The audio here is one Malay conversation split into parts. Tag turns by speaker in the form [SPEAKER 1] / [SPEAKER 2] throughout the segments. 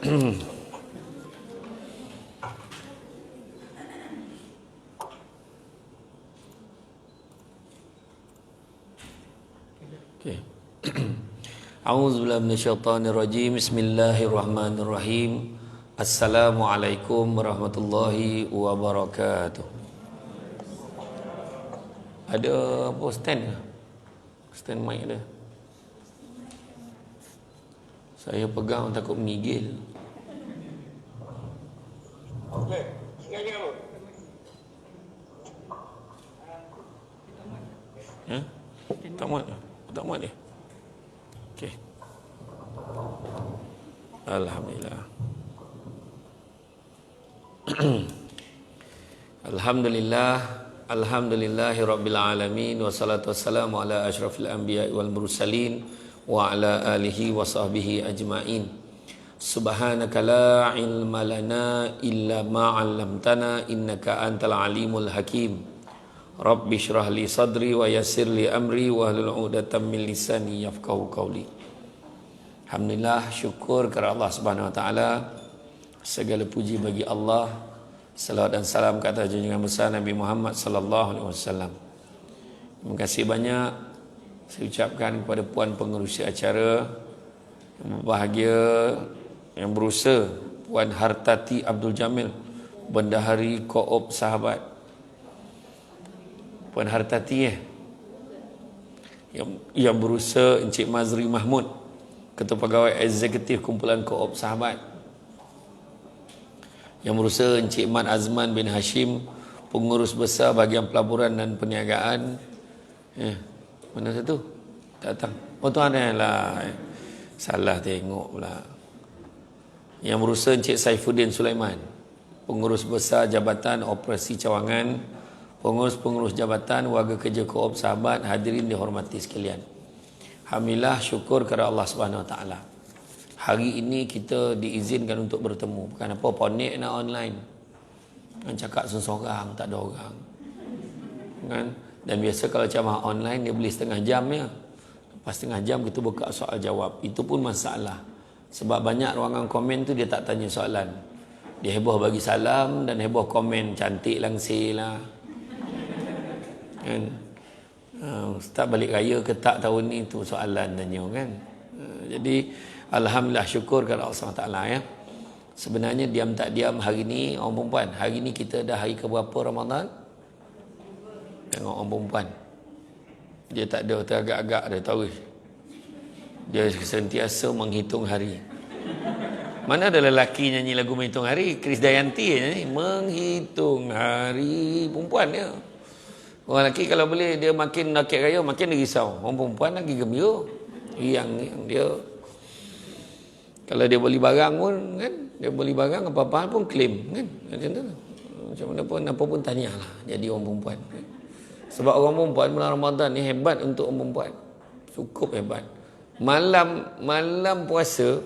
[SPEAKER 1] Okay. A'udzubillahi minasyaitonirrajim. Bismillahirrahmanirrahim. Assalamualaikum warahmatullahi wabarakatuh. Ada apa stand ke? Stand mic ada. Saya pegang takut menggigil.
[SPEAKER 2] Okey, nyanyi apa?
[SPEAKER 1] Ya? Tak muat ke? Tak muat dia? Okey. Alhamdulillah. Alhamdulillah. Alhamdulillahirabbil alamin wassalatu wassalamu ala asyrafil anbiya'i wal mursalin wa ala alihi wa sahbihi ajma'in. Subhanaka la ilma lana illa ma 'allamtana innaka antal alimul hakim. Rabbi shrah li sadri wa yassir li amri wa hlul 'udatam min lisani yafqahu qawli. Alhamdulillah, syukur kepada Allah Subhanahu wa taala. Segala puji bagi Allah. Salawat dan salam ke atas junjungan besar Nabi Muhammad sallallahu alaihi wasallam. Terima kasih banyak saya ucapkan kepada puan pengerusi acara yang berbahagia, yang berusaha, Puan Hartati Abdul Jamil, Bendahari Koop Sahabat. Puan Hartati yang berusaha, Encik Mazri Mahmud, Ketua Pegawai Eksekutif Kumpulan Koop Sahabat. Yang berusaha Encik Mat Azman bin Hashim, Pengurus Besar Bahagian Pelaburan dan Perniagaan. Mana satu? Tak datang. Oh, tu lah. Salah tengok pula. Yang berusaha Encik Saifuddin Sulaiman, Pengurus Besar Jabatan Operasi Cawangan, Pengurus-pengurus Jabatan Warga Kerja Koop Sahabat, hadirin dihormati sekalian. Alhamdulillah, syukur kepada Allah Subhanahu Wa Taala. Hari ini kita diizinkan untuk bertemu. Bukan apa, ponik nak online. Kan cakap seorang, tak ada orang. Kan? Dan biasa kalau ceramah online, dia beli setengah jam ya. Lepas setengah jam kita buka soal jawab. Itu pun masalah. Sebab banyak ruangan komen tu dia tak tanya soalan. Dia heboh bagi salam dan heboh komen. Cantik langsir lah. Kan? Ustaz balik raya ke tak tahun ni, tu soalan tanya kan. Jadi alhamdulillah, syukur kepada Allah SWT ya. Sebenarnya diam tak diam hari ni orang perempuan, hari ni kita dah hari ke berapa Ramadan? Tengok orang perempuan, dia tak ada teragak-agak, dia tahu. Dia sentiasa menghitung hari. Mana ada lelaki nyanyi lagu menghitung hari? Krisdayanti nyanyi menghitung hari. Perempuan dia. Orang lelaki kalau boleh dia makin nakik raya makin dia risau. Orang perempuan lagi gembira. Yang dia kalau dia beli barang pun kan, dia beli barang apa-apa pun claim kan, macam tu. Macam mana pun apa pun tahniahlah jadi orang perempuan. Sebab orang perempuan bulan Ramadan ni hebat untuk orang perempuan. Cukup hebat. Malam puasa,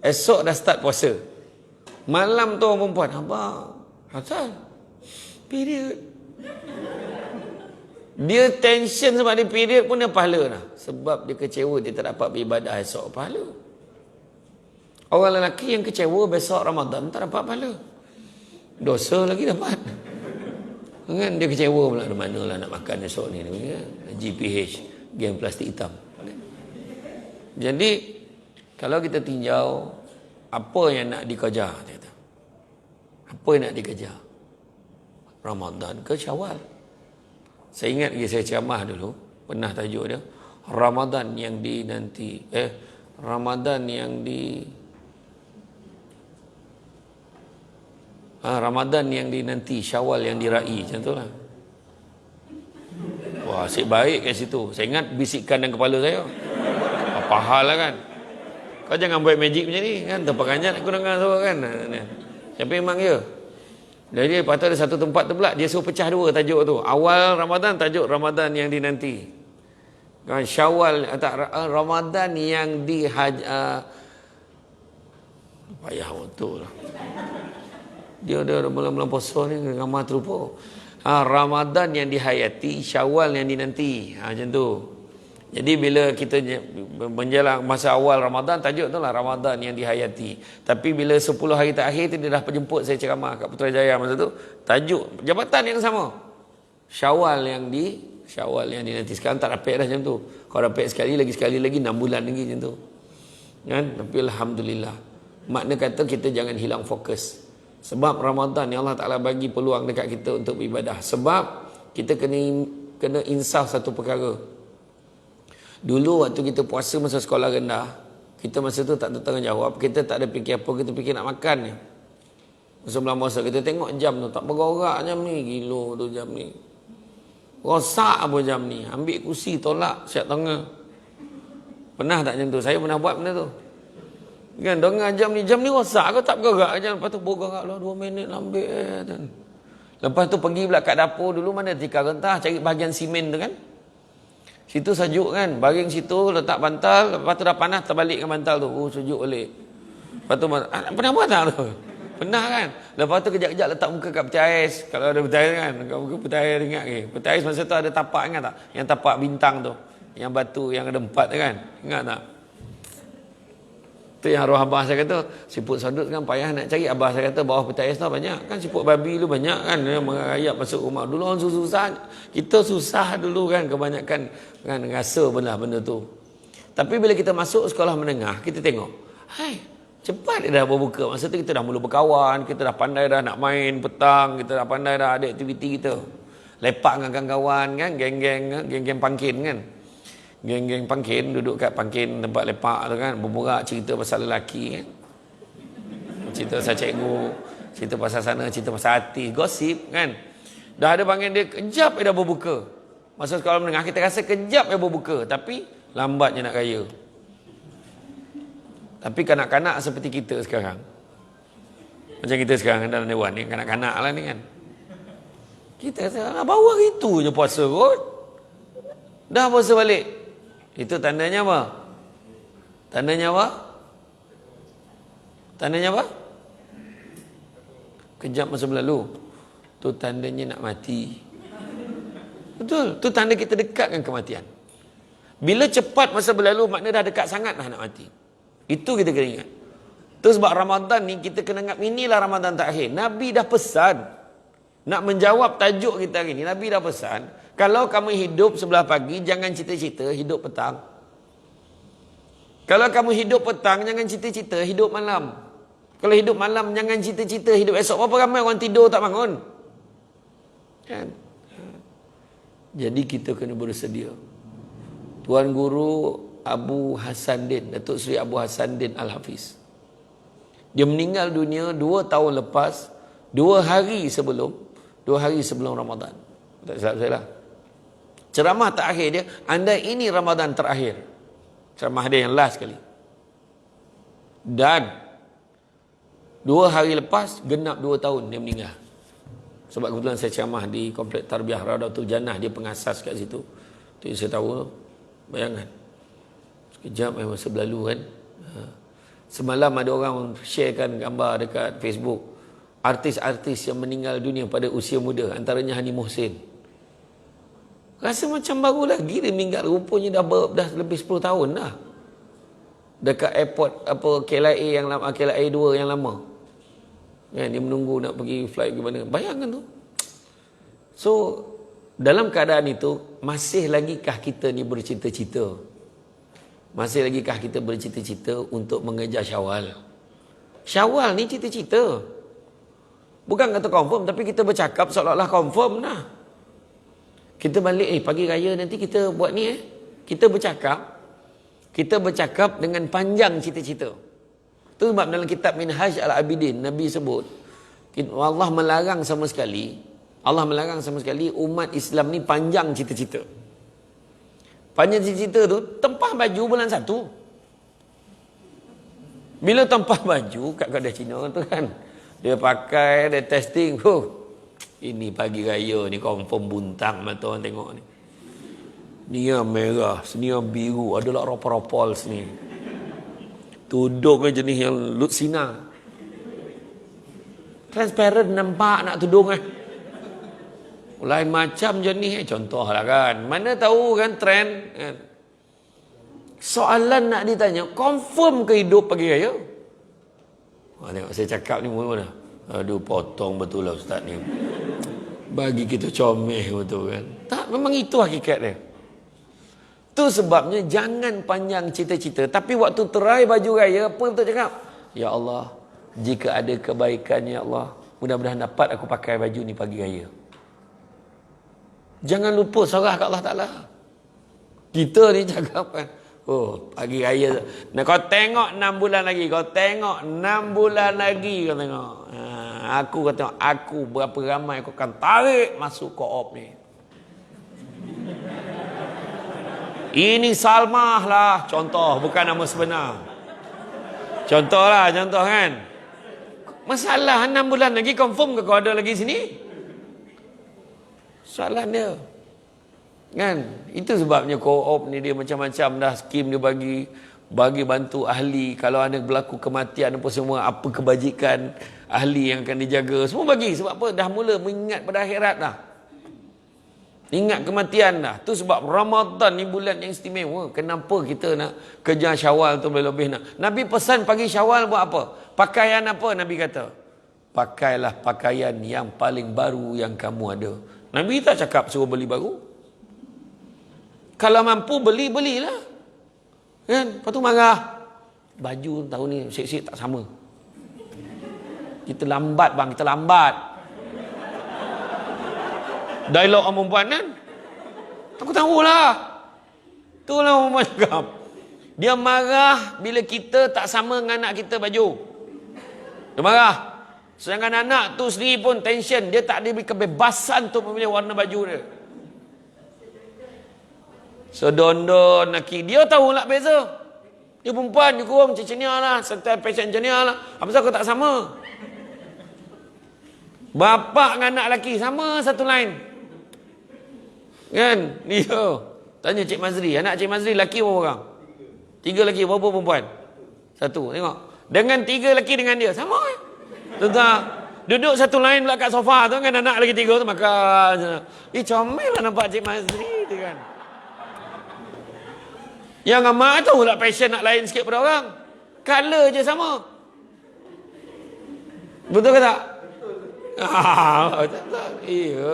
[SPEAKER 1] esok dah start puasa. Malam tu orang perempuan, abang, asal period. Dia tension sebab dia period pun dia pahala dah. Sebab dia kecewa dia tak dapat beribadah esok, pahala. Orang lelaki yang kecewa besok Ramadan tak dapat pahala. Dosa lagi dapat. Kan dia kecewa pula, mana lah nak makan esok ni. GPH, geng plastik hitam. Jadi kalau kita tinjau apa yang nak dikejar, apa yang nak dikejar? Ramadan ke Syawal? Saya ingat lagi saya ceramah dulu, pernah tajuk dia Ramadan yang dinanti. Ramadan yang Ramadan yang dinanti, Syawal yang diraih, macam tu lah. Wah, asyik baik kat situ. Saya ingat bisikan dalam kepala saya. Apa hal lah kan? Kau jangan buat magic macam ni kan, terperanjat aku dengar suara kan. Tapi memang ya. Jadi lepas tu ada satu tempat tu pula dia suruh pecah dua tajuk tu. Awal Ramadan tajuk Ramadan yang dinanti. Kan Syawal tak Ramadan yang payah betul lah. Dia dah bulan-bulan puasa ni ramah terupa. Ramadan yang dihayati, Syawal yang dinanti. Macam tu. Jadi bila kita menjelang masa awal Ramadan, tajuk tu lah Ramadan yang dihayati. Tapi bila 10 hari terakhir tu, dia dah penjemput saya ceramah kat Putrajaya masa tu, tajuk jabatan yang sama. Syawal yang nanti. Sekarang tak dapat dah macam tu. Kalau dapat sekali lagi 6 bulan lagi macam tu. Kan? Tapi Alhamdulillah. Makna kata kita jangan hilang fokus. Sebab Ramadan yang Allah Ta'ala bagi peluang dekat kita untuk beribadah. Sebab kita kena insaf satu perkara. Dulu waktu kita puasa masa sekolah rendah, kita masa tu tak bertanggungjawab, kita tak ada fikir apa, kita fikir nak makan je. Masa bulan puasa kita tengok jam tu, tak bergerak jam ni, gila tu jam ni. Rosak apa jam ni, ambil kursi tolak siap tengah. Pernah tak macam tu? Saya pernah buat benda tu. Kan, dengar jam ni rosak, aku tak bergerak je. Lepas tu bergerak lah 2 minit ambil kan. Lepas tu pergi pula kat dapur dulu, mana tikar rentah, cari bahagian simen tu kan. Situ sejuk kan, baring situ, letak bantal, lepas tu dah panas, terbalikkan bantal tu. Oh, sejuk balik. Lepas tu, pernah buat tak tu? Pernah kan? Lepas tu kejap-kejap letak muka kat peti ais. Kalau ada peti ais kan, kat muka peti ais ingat ke? Peti ais masa tu ada tapak, ingat tak? Yang tapak bintang tu. Yang batu, yang ada 4 kan? Ingat tak? Tu yang arwah abah saya kata, siput sodut kan payah nak cari. Abah saya kata bawah peti ais tu banyak kan, siput babi tu banyak kan, yang merayap masuk rumah. Dulu orang susah, kita susah dulu kan, kebanyakan kan rasa benda tu. Tapi bila kita masuk sekolah menengah, kita tengok, hai, cepat dia dah berbuka. Masa tu kita dah mula berkawan, kita dah pandai dah nak main petang, kita dah pandai dah ada aktiviti kita. Lepak dengan kawan-kawan kan, geng-geng pangkin kan. Geng-geng pangkin duduk kat pangkin tempat lepak tu kan, berborak cerita pasal lelaki kan. Cerita pasal cikgu, cerita pasal sana, cerita pasal artis, gosip kan. Dah ada panggil dia kejap dia dah berbuka. Masa sekolah menengah kita rasa kejap dia berbuka, tapi lambatnya nak kaya. Tapi kanak-kanak seperti kita sekarang, macam kita sekarang dalam dewan ni, kanak-kanak lah ni kan, kita rasa baru hari tu je puasa kot, dah puasa balik. Itu tandanya apa? Tandanya apa? Tandanya apa? Kejap masa berlalu. Tu tandanya nak mati. Betul. Tu tanda kita dekatkan kematian. Bila cepat masa berlalu, makna dah dekat sangat dah nak mati. Itu kita kena ingat. Tu sebab Ramadan ni kita kena ingat, inilah Ramadan terakhir. Nabi dah pesan. Nak menjawab tajuk kita hari ni, Nabi dah pesan, kalau kamu hidup sebelah pagi, jangan cita-cita hidup petang. Kalau kamu hidup petang, jangan cita-cita hidup malam. Kalau hidup malam, jangan cita-cita hidup esok. Berapa ramai orang tidur tak bangun? Kan? Jadi kita kena bersedia. Tuan Guru Abu Hasanuddin, Datuk Seri Abu Hasanuddin Al-Hafiz, dia meninggal dunia 2 tahun lepas, 2 hari sebelum Ramadan. Tak silap saya lah. Ceramah terakhir dia, andai ini Ramadan terakhir. Ceramah dia yang last sekali. Dan 2 hari lepas, genap 2 tahun dia meninggal. Sebab kebetulan saya ceramah di Komplek Tarbiyah Raudatul Jannah, dia pengasas kat situ. Tu yang saya tahu. Bayangkan. Sekejap masa berlalu kan. Semalam ada orang sharekan gambar dekat Facebook. Artis-artis yang meninggal dunia pada usia muda, antaranya Hani Muhsin. Rasa macam baru lagi dia meninggal, rupanya dah lebih 10 tahun dah. Dekat airport KLIA yang lama, KLIA 2 yang lama. Kan, dia menunggu nak pergi flight ke mana. Bayangkan tu. So, dalam keadaan itu, masih lagikah kita ni bercita-cita? Masih lagikah kita bercita-cita untuk mengejar Syawal? Syawal ni cita-cita. Bukan kata confirm, tapi kita bercakap seolah-olah confirm lah. Kita balik, pagi raya nanti kita buat ni Kita bercakap dengan panjang cita-cita. Itu sebab dalam kitab Minhaj Al-Abidin, Nabi sebut, Allah melarang sama sekali umat Islam ni panjang cita-cita. Panjang cita-cita tu, tempah baju bulan 1. Bila tempah baju, kat kedai Cina tu kan, dia pakai, dia testing, ini pagi raya ni confirm buntang mata orang tengok ni. Ni yang merah, sini yang biru, adalah ropol-ropol sini. Tudung yang jenis yang lut sinar. Transparent, nampak nak tudung lain macam jenis contoh lah kan. Mana tahu kan trend kan. Soalan nak ditanya, confirm ke hidup pagi raya? Tengok saya cakap ni mula-mula. Aduh, potong betul lah ustaz ni. Bagi kita comel betul kan. Tak, memang itu hakikat dia. Tu sebabnya jangan panjang cita-cita. Tapi waktu terai baju raya, apa betul cakap? Ya Allah, jika ada kebaikan ya Allah, mudah-mudahan dapat aku pakai baju ni pagi raya. Jangan lupa serah kat Allah Ta'ala. Kita ni cakap kan, oh pagi raya. Nah, kau tengok 6 bulan lagi. Kau tengok 6 bulan lagi. Kau tengok. Aku kata, aku berapa ramai aku akan tarik masuk co-op ni. Ini Salmah lah. Contoh, bukan nama sebenar. Contoh lah, contoh kan. Masalah 6 bulan lagi confirm ke kau ada lagi sini? Soalan dia. Kan? Itu sebabnya co-op ni dia macam-macam dah skim dia bagi bantu ahli. Kalau ada berlaku kematian apa semua, apa kebajikan ahli yang akan dijaga. Semua bagi. Sebab apa? Dah mula mengingat pada akhirat dah. Ingat kematian dah. Tu sebab Ramadan ni bulan yang istimewa. Kenapa kita nak kejar Syawal tu lebih-lebih nak. Nabi pesan pagi Syawal buat apa? Pakaian apa Nabi kata? Pakailah pakaian yang paling baru yang kamu ada. Nabi tak cakap suruh beli baru. Kalau mampu belilah. Kan? Lepas tu marah. Baju tahun ni sik-sik tak sama. Kita lambat bang, kita lambat. Dialog orang perempuan kan? Aku tahulah. Itulah perempuan cakap. Dia marah bila kita tak sama dengan anak kita baju. Dia marah. Sedangkan anak tu sendiri pun tension. Dia tak diberi kebebasan untuk memilih warna baju dia. Sedondon laki. Dia tahu nak beza. Dia perempuan, dia kurang macam ni lah. Style fashion macam ni lah. Apa sebab aku tak sama? Bapak dengan anak lelaki sama satu line. Kan? Dia. Tanya Cik Mazri. Anak Cik Mazri lelaki berapa orang? 3 lelaki, berapa perempuan? 1. Tengok. Dengan 3 lelaki dengan dia. Sama kan? Tentang duduk satu line pula kat sofa tu kan, anak lagi 3 tu makan. Comel lah nampak Cik Mazri tu kan. Yang amak tahu lah passion nak lain sikit pada orang. Color je sama. Betul ke tak? Iya.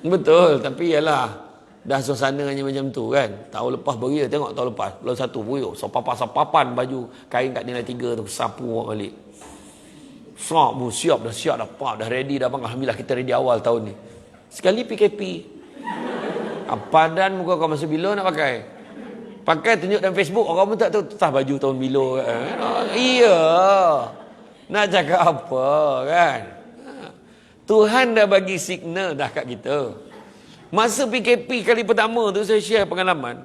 [SPEAKER 1] Betul, tapi yalah. Dah suasananya macam tu kan. Tahun lepas beria, tengok tahun lepas. Bulan 1 beria, sapapan baju kain kat nilai 3 tu, sapu awak balik. Siap dah pap, dah ready dah bang. Alhamdulillah kita ready awal tahun ni. Sekali PKP. Padan muka kau masa bila nak pakai? Pakai tunjuk dalam Facebook, orang pun tak tahu tah baju tahun bila kan. Iya. Nak cakap apa kan? Tuhan dah bagi signal dah kat kita. Masa PKP kali pertama tu saya share pengalaman.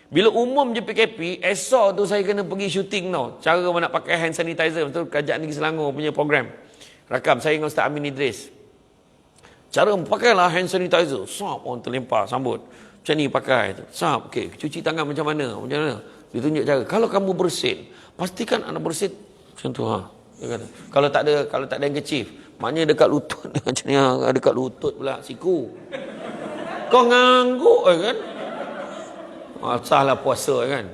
[SPEAKER 1] Bila umum je PKP, esok tu saya kena pergi syuting tau. Cara nak pakai hand sanitizer. Betul, Kerajaan Negeri Selangor punya program. Rakam saya dengan Ustaz Amin Idris. Cara pakailah hand sanitizer. Sap, orang terlempar, sambut. Macam ni pakai. Sap, okey. Cuci tangan macam mana? Macam mana? Dia tunjuk cara. Kalau kamu bersin, pastikan anak bersin. Macam tu ha. Dia kata. Kalau tak ada handkerchief, maknanya dekat lutut. Macam ni ha. Dekat lutut pula, siku. Kau ngangguk kan? Salah puasa kan?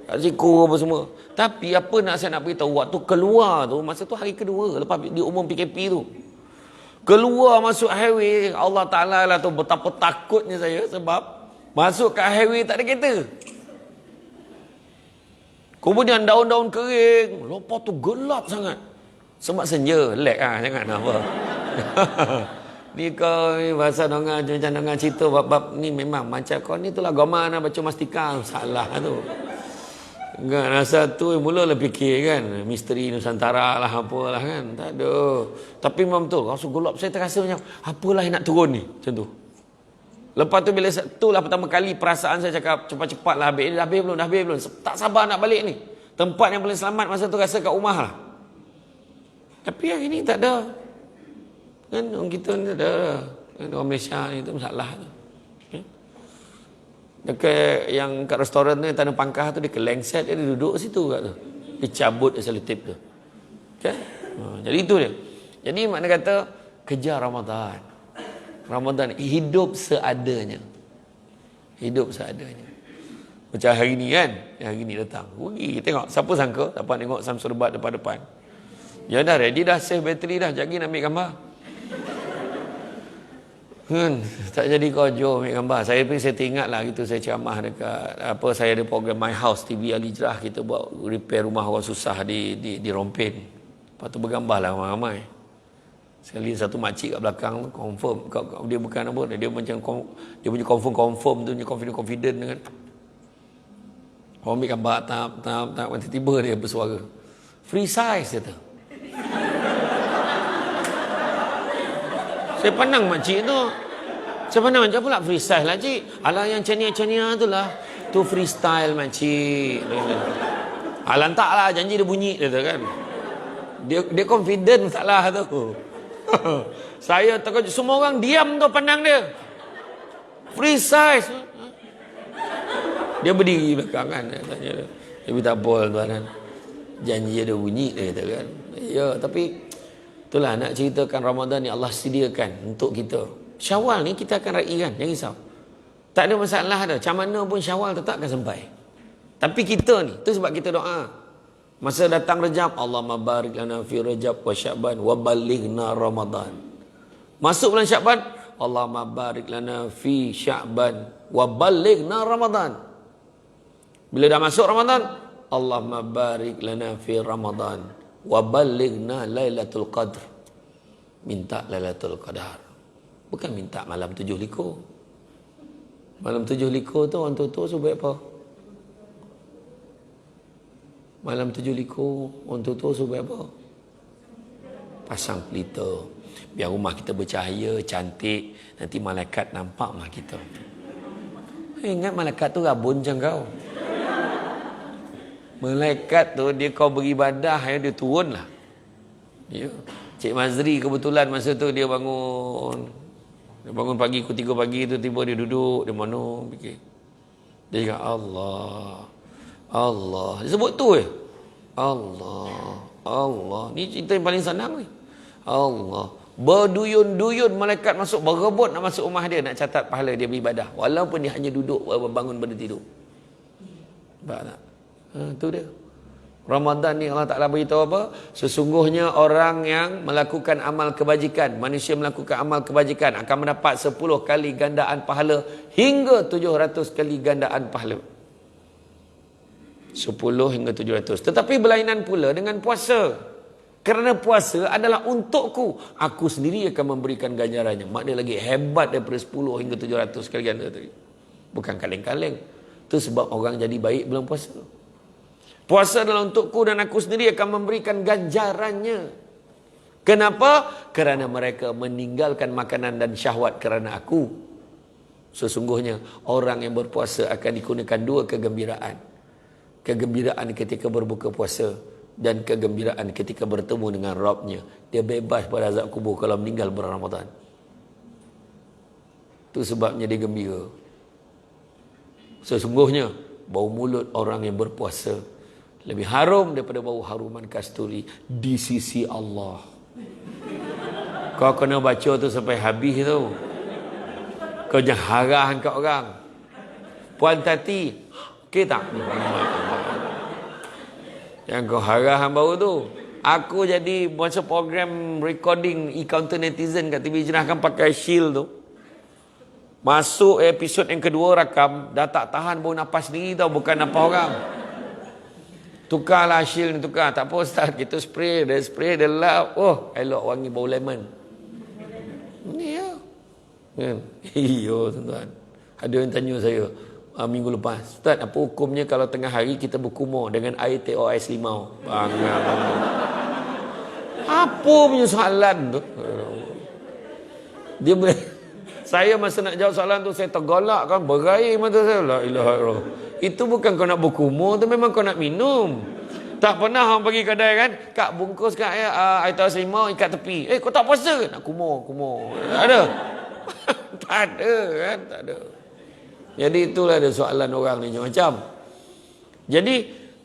[SPEAKER 1] Kat siku apa semua. Tapi apa saya nak beritahu, waktu keluar tu, masa tu hari kedua lepas diumum PKP tu. Keluar masuk highway, Allah Ta'ala lah tu betapa takutnya saya sebab masuk kat highway tak ada kereta. Kemudian daun-daun kering, lepas tu gelap sangat. Sebab senja, lag lah, jangan apa. Ni kau ni bahasa dongan macam dongan cerita bab-bab ni memang macam kau ni tu lah goma nak baca mastika salah tu. Enggak rasa tu mula lah fikir kan misteri Nusantara lah apalah kan. Tak ada. Tapi memang betul rasa gelap saya terasa macam apalah yang nak turun ni macam tu. Lepas tu bila itulah pertama kali perasaan saya cakap cepat-cepatlah habis. Dah habis belum. Tak sabar nak balik ni. Tempat yang paling selamat masa tu rasa kat rumah lah. Tapi yang ini tak ada. Kan orang kita ni tak ada. Kan orang Malaysia ni tu masalah tu. Okay. Dekat yang kat restoran tu yang Tanah Pangkah tu dia kelengset dia duduk situ kat tu. Dia cabut selotip tu. Okay. Jadi itu dia. Jadi makna kata kejar Ramadan. Ramadan hidup seadanya. Hidup seadanya. Macam hari ni kan, hari ni datang. Pergi tengok, siapa sangka dapat tengok Samsung Debat depan-depan. Ya dah ready dah, save bateri dah, jap lagi nak ambil gambar. Tak jadi kojo ambil gambar. Saya teringat lah gitu, saya ceramah dekat saya ada program My House TV Al Hijrah, kita buat repair rumah orang susah di Rompin. Lepas tu bergambar lah ramai-ramai. Sekali satu makcik kat belakang tu confirm, dia bukan apa, dia macam dia punya confirm tu, punya confident dengan orang ambil gambar tahap tiba-tiba dia bersuara. Free size dia tu. Saya pandang makcik tu. Saya pandang macam pula free size lah cik. Alah yang cania-cania tu lah. Tu freestyle makcik. Alah tak lah, janji dia bunyi dia tu kan. Dia confident salah tu. Saya terkejut. Semua orang diam tu pandang dia. Free size. Dia berdiri belakang kan. Dia tanya dia. Dia tak apa tuan kan. Janji dia bunyi dia kata kan. Ya tapi itulah nak ceritakan Ramadan ni Allah sediakan untuk kita. Syawal ni kita akan raikan, jangan risau. Tak ada masalah dah. Macam mana pun Syawal tetap akan sampai. Tapi kita ni, tu sebab kita doa. Masa datang Rejab, Allahumma barik lana fi Rejab wa Sya'ban wa balighna Ramadan. Masuk bulan Sya'ban, Allahumma barik lana fi Sya'ban wa balighna Ramadan. Bila dah masuk Ramadan, Allahumma barik lana fi Ramadan wa balighna Lailatul Qadr. Minta Lailatul Qadar. Bukan minta malam 7 likur. Malam 7 likur tu orang tutup supaya apa? Malam 7 likur orang tutup supaya apa? Pasang pelita. Biar rumah kita bercahaya, cantik. Nanti malaikat nampak rumah kita. Ingat malaikat tu rabun macam kau. Malaikat tu dia kau beribadah, dia turun lah. Ya. Cik Mazri kebetulan masa tu dia bangun. Dia bangun pagi, pukul 3 pagi tu tiba dia duduk, dia mana fikir. Dia cakap Allah. Dia sebut tu Allah. Ni cerita yang paling senang ni. Allah. Berduyun-duyun malaikat masuk, berebut nak masuk rumah dia, nak catat pahala dia beribadah. Walaupun dia hanya duduk, bangun pada tidur. Nampak tak? Tu dia. Ramadan ni Allah Ta'ala beritahu apa? Sesungguhnya orang yang melakukan amal kebajikan, manusia melakukan amal kebajikan akan mendapat 10 kali gandaan pahala hingga 700 kali gandaan pahala. 10 hingga 700. Tetapi berlainan pula dengan puasa. Kerana puasa adalah untukku. Aku sendiri akan memberikan ganjarannya. Maknanya lagi hebat daripada 10 hingga 700 kali ganda tadi. Bukan kaleng-kaleng. Itu sebab orang jadi baik bulan puasa. Puasa adalah untukku dan aku sendiri akan memberikan ganjarannya. Kenapa? Kerana mereka meninggalkan makanan dan syahwat kerana aku. Sesungguhnya orang yang berpuasa akan dikurniakan 2 kegembiraan. Kegembiraan ketika berbuka puasa dan kegembiraan ketika bertemu dengan Rabbnya. Dia bebas pada azab kubur kalau meninggal bulan Ramadan. Itu sebabnya dia gembira. Sesungguhnya bau mulut orang yang berpuasa lebih harum daripada bau haruman kasturi di sisi Allah. Kau kena baca tu sampai habis tu. Kau jangan harah kat orang. Puan Tati, okey tak? Yang kau harah baru tu. Aku jadi masa program recording e-counter netizen kat TV Hijrah kan pakai shield tu. Masuk episod yang kedua rakam, dah tak tahan bau nafas sendiri tau, bukan nafas orang. Tukarlah shield ni, tukar. Tak apa Ustaz, kita spray, dia lap. Oh, elok wangi bau lemon. Ni ya. Kan? Iyo tuan-tuan. Ada yang tanya saya minggu lepas, Ustaz, apa hukumnya kalau tengah hari kita berkumur dengan air teh ais limau? Bangat. Apa punya soalan tu? Dia saya masa nak jawab soalan tu, saya tergolak kan, berair mata saya. La ilaha illallah. Itu bukan kau nak berkumur, tu memang kau nak minum. Tak pernah orang pergi kedai kan, Kak bungkus kat air teh ais limau ikat tepi. Kau tak puasa ke? Nak kumur. Tak ada. Tak ada kan, tak ada. Jadi itulah ada soalan orang ni macam-macam. Jadi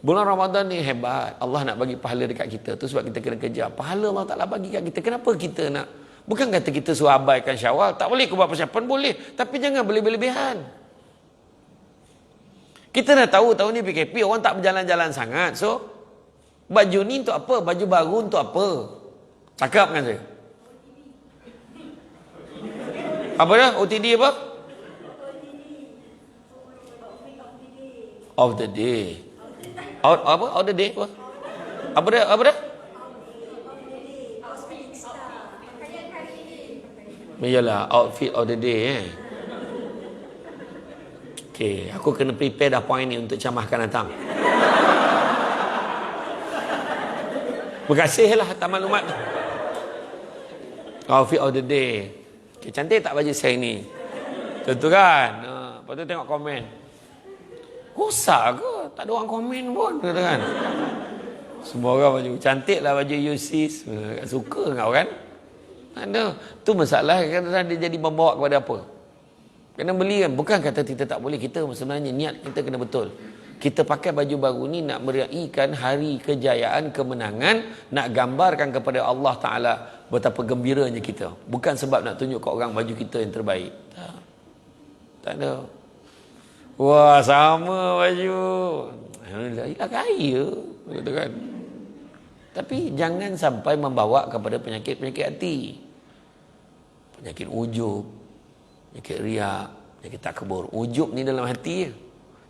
[SPEAKER 1] bulan Ramadan ni hebat. Allah nak bagi pahala dekat kita. Tu sebab kita kena kejar. Pahala Allah Ta'ala bagi kat kita. Kenapa kita nak? Bukan kata kita suruh abaikan Syawal. Tak boleh kau buat persiapan, boleh. Tapi jangan berlebih-lebihan. Kita dah tahu tahun ni PKP, orang tak berjalan-jalan sangat. So, baju ni untuk apa? Baju baru untuk apa? Cakap kan saya. Apa dah? OTD apa? Of the day. Apa? Of the day apa? Apa dah? Apa dah? Yalah, outfit of the day Okay, aku kena prepare dah point ni untuk ceramah akan datang. Terima kasih lah atas maklumat tu. Outfit of the day. Okay, cantik tak baju saya ni? Tentu kan? Lepas tu tengok komen. Rosak ke? Tak ada orang komen pun. Kata kan? Semua orang baju. Cantik lah baju you sis. Suka kau kan? Ada. Tu masalah kadang-kadang dia jadi membawa kepada apa? Kena beli kan? Bukan kata kita tak boleh. Kita sebenarnya niat kita kena betul. Kita pakai baju baru ni nak meraihkan hari kejayaan, kemenangan, nak gambarkan kepada Allah Ta'ala betapa gembiranya kita. Bukan sebab nak tunjuk ke orang baju kita yang terbaik. Tak. Tak ada. Wah, sama baju. Alhamdulillah, kaya. Kata kan? Tapi jangan sampai membawa kepada penyakit-penyakit hati. Penyakit ujub, penyakit riak, penyakit takabur. Ujub ni dalam hati je.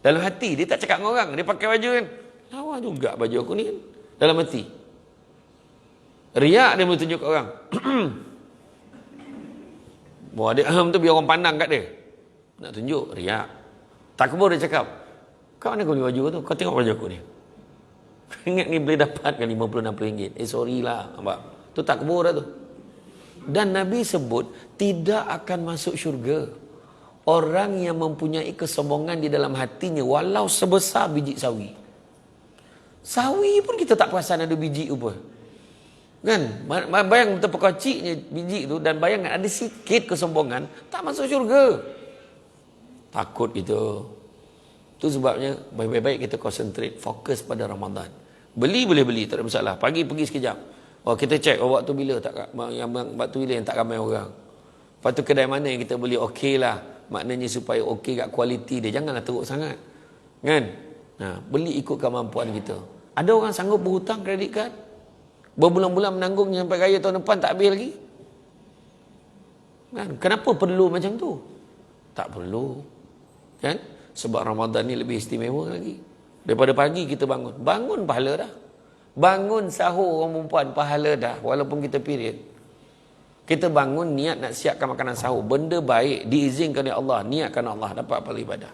[SPEAKER 1] Dalam hati, dia tak cakap dengan orang. Dia pakai baju kan. Lawa juga baju aku ni kan. Dalam hati. Riak dia boleh tunjuk ke orang. Wah, dia tu biar orang pandang kat dia. Nak tunjuk, riak. Takabur dia cakap. Kau mana kau beli baju tu? Kau tengok baju aku ni. Ingat ni boleh dapat kan 50-60 ringgit. Sorry lah. Nampak? Tu takbur dah tu. Dan Nabi sebut, tidak akan masuk syurga orang yang mempunyai kesombongan di dalam hatinya, walau sebesar biji sawi. Sawi pun kita tak perasan ada biji apa. Kan? Bayang betapa kecilnya biji tu, dan bayangkan ada sikit kesombongan, tak masuk syurga. Takut gitu. Itu sebabnya baik-baik kita concentrate, fokus pada Ramadan. Beli boleh beli, tak ada masalah. Pagi pergi sekejap. Oh, kita cek waktu bila waktu bila yang tak ramai orang. Lepas tu kedai mana yang kita beli okey lah. Maknanya supaya okey kat kualiti dia, janganlah teruk sangat. Kan? Nah, beli ikut kemampuan kita. Ada orang sanggup berhutang kredit kad, berbulan-bulan menanggung sampai raya tahun depan tak habis lagi. Kan? Kenapa perlu macam tu? Tak perlu. Kan? Sebab Ramadan ni lebih istimewa lagi. Daripada pagi kita bangun. Bangun pahala dah. Bangun sahur orang perempuan pahala dah. Walaupun kita period. Kita bangun niat nak siapkan makanan sahur. Benda baik diizinkan oleh Allah. Niatkan Allah dapat pahala ibadah.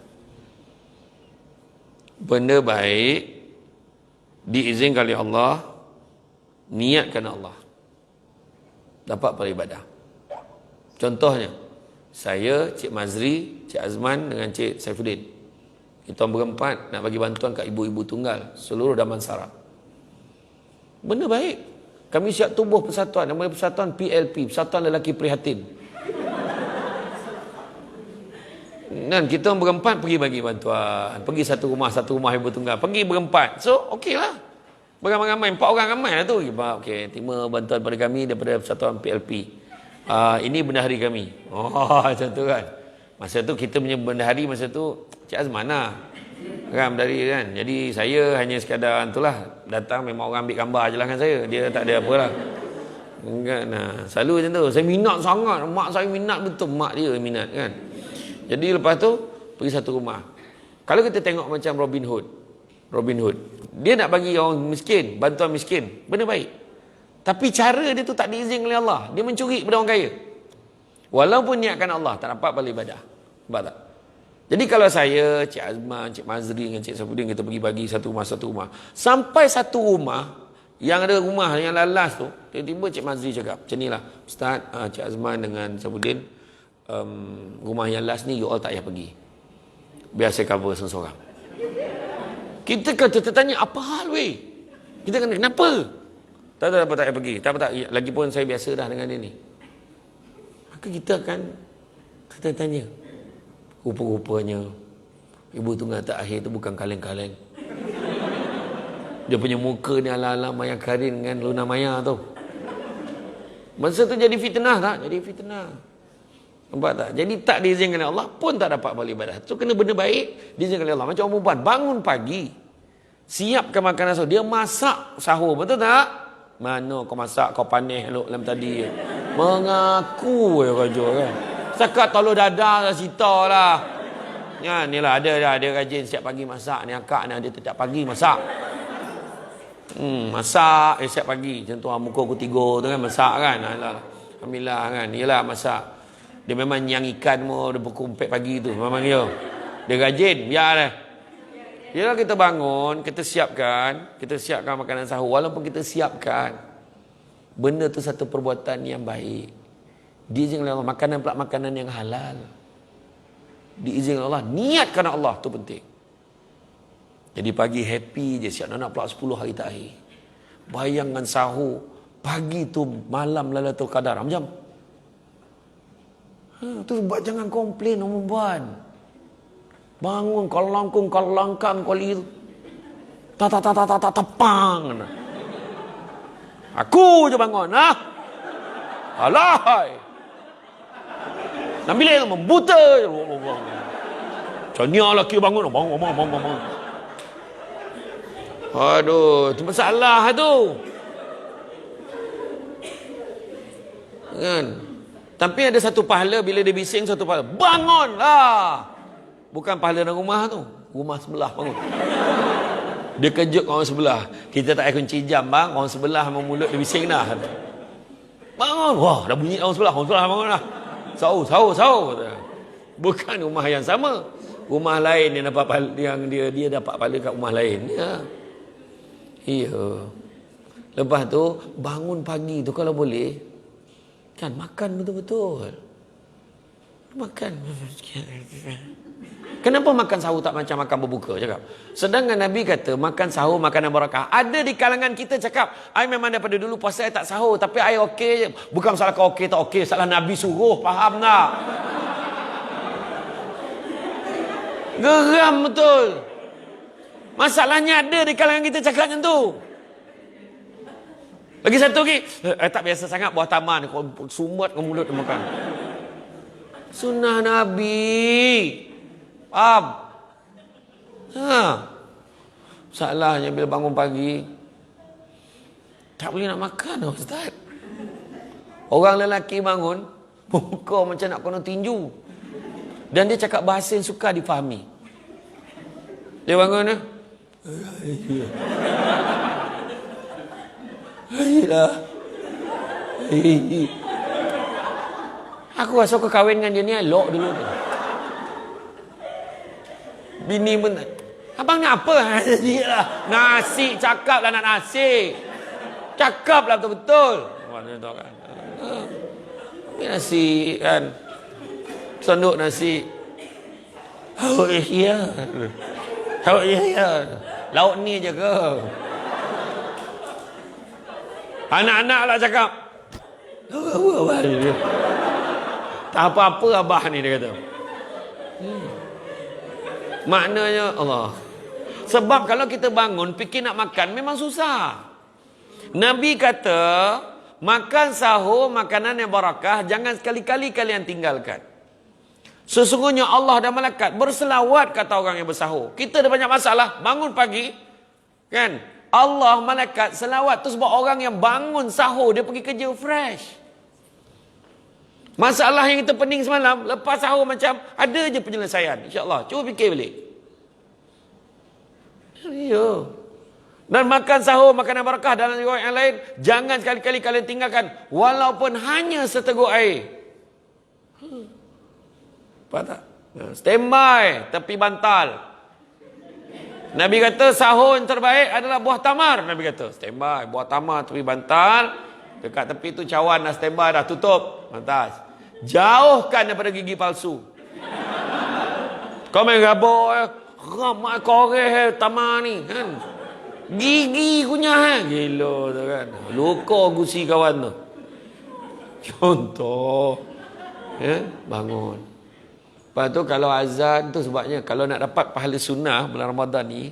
[SPEAKER 1] Benda baik diizinkan oleh Allah. Niatkan Allah dapat pahala ibadah. Contohnya, saya, Cik Mazri, Cik Azman dengan Cik Saifuddin. Kita berempat nak bagi bantuan kat ibu-ibu tunggal seluruh Damansara. Benda baik. Kami siap tubuh persatuan, namanya persatuan PLP, Persatuan Lelaki Prihatin. Dan kita berempat pergi bagi bantuan. Pergi satu rumah ibu tunggal. Pergi berempat. So, okey lah. Beramai-ramai, 4 orang ramai lah tu. Okey, terima bantuan pada kami daripada Persatuan PLP. Ini bendahari kami. Oh, macam tu kan. Masa tu kita punya bendahari masa tu Cik Azman lah. Kan bendahari kan. Jadi saya hanya sekadar itulah. Datang memang orang ambil gambar je lah kan saya. Dia tak ada apa lah. Kan, selalu macam tu. Saya minat sangat. Mak saya minat betul. Mak dia minat kan. Jadi lepas tu pergi satu rumah. Kalau kita tengok macam Robin Hood. Dia nak bagi orang miskin. Bantuan miskin. Benda baik. Tapi cara dia tu tak diizinkan oleh Allah. Dia mencuri pada orang kaya. Walaupun niatkan Allah, tak dapat pahala ibadah. Nampak tak? Jadi kalau saya, Cik Azman, Cik Mazri dengan Cik Saifuddin, kita pergi bagi satu rumah. Sampai satu rumah, yang ada rumah yang lalas tu, tiba-tiba Cik Mazri cakap, macam ni lah, Ustaz, Cik Azman dengan Saifuddin, rumah yang last ni, you all tak payah pergi. Biar saya cover seorang-seorang. Kita kata tertanya, apa hal weh? Kita kata, kenapa? Tak payah pergi. Tak. Lagipun saya biasa dah dengan dia ni. Maka kita akan tanya. Rupa-rupanya ibu tunggal terakhir tu bukan kaleng-kaleng. Dia punya muka ni ala-ala Maya Karin dengan Luna Maya tu. Masa tu jadi fitnah tak? Jadi fitnah. Nampak tak? Jadi tak diizinkan oleh Allah pun tak dapat pahala ibadah. So kena benda baik diizinkan oleh Allah. Macam orang perempuan bangun pagi, siapkan makanan sahur. Dia masak sahur, betul tak? Mana kau masak, kau panih elok dalam tadi. Mengaku ya raja kan. Setakat tolong dadah lah, cerita lah. Ya, ni lah ada rajin setiap pagi masak. Ni akak ni ada setiap pagi masak. Masak setiap pagi. Macam tu muka pukul 3 tu kan masak kan. Alhamdulillah kan. Yelah masak. Dia memang yang ikan mau dia pukul 4 pagi tu. Memang dia. Dia rajin. Biar lah. Yelah kita bangun, kita siapkan makanan sahur. Walaupun kita siapkan, benda tu satu perbuatan yang baik. Diizinkan Allah. Makanan pula makanan yang halal. Diizinkan Allah. Niat kerana Allah tu penting. Jadi pagi happy je. Siap nak pula 10 hari terakhir. Bayangkan sahur. Pagi tu malam Lailatul Qadar. Macam tu buat jangan komplain orang perempuan. Bangun kalangkang kali tu. Tepang. Aku je bangun. Alai. Nambil membuta. Canya lelaki bangun. Bangun. Aduh, itu masalah tu. Kan? Tapi ada satu pahala bila dia bising, satu pahala. Bangunlah. Bukan pahala dalam rumah tu. Rumah sebelah bangun. Dia kejut orang sebelah. Kita tak payah kunci jam bang. Orang sebelah memang mulut dia bising dah. Bangun. Wah, dah bunyi orang sebelah. Orang sebelah bangun dah. Sahur. Bukan rumah yang sama. Rumah lain yang dapat pahala, yang dia dapat pahala kat rumah lain. Ya. Iya. Lepas tu bangun pagi tu kalau boleh kan makan betul-betul. Makan. Kenapa makan sahur tak macam makan berbuka cakap? Sedangkan Nabi kata makan sahur makanan barakah. Ada di kalangan kita cakap, "Ai memang daripada dulu puasa ai tak sahur, tapi ai okey je." Bukan salah kau okey tak okey, salah Nabi suruh, faham tak? Geram betul. Masalahnya ada di kalangan kita cakap macam tu. Lagi satu lagi, tak biasa sangat buah taman kau sumbat ke mulut makan. Sunnah Nabi. Faham? Salahnya bila bangun pagi tak boleh nak makan Ustaz. Orang lelaki bangun muka macam nak kena tinju. Dan dia cakap bahasa yang suka difahami. Dia bangun Ayolah. Aku rasa aku kahwin dengan dia ni elok dulu tu. Bini pun abang nak apa? Dia lah. Nasi, cakap lah nak nasi. Cakap lah betul-betul. Nasi kan. Sonduk nasi. Oh iya. Oh iya. Lauk ni je ke? Anak-anak lah cakap. Tak apa-apa abah ni dia kata. Maknanya Allah. Sebab kalau kita bangun fikir nak makan memang susah. Nabi kata makan sahur makanan yang barakah jangan sekali-kali kalian tinggalkan. Sesungguhnya Allah dan malaikat berselawat kata orang yang bersahur. Kita ada banyak masalah bangun pagi kan. Allah malaikat selawat tu sebab orang yang bangun sahur dia pergi kerja fresh. Masalah yang kita pening semalam lepas sahur macam ada je penyelesaian insya-Allah. Cuba fikir balik. Ya. Dan makan sahur makanan barakah dalam riwayat yang lain jangan sekali-kali kalian tinggalkan walaupun hanya seteguk air. Faham tak? Standby tepi bantal. Nabi kata sahur yang terbaik adalah buah tamar. Nabi kata standby buah tamar tepi bantal. Dekat tepi tu cawan dah standby dah tutup. Mantas. Jauhkan daripada gigi palsu. Kau main rabuk ramai koreh tamar ni kan. Gigi kunyah gila tu kan. Luka gusi kawan tu. Contoh. Bangun. Lepas tu kalau azan tu sebabnya kalau nak dapat pahala sunnah bulan Ramadan ni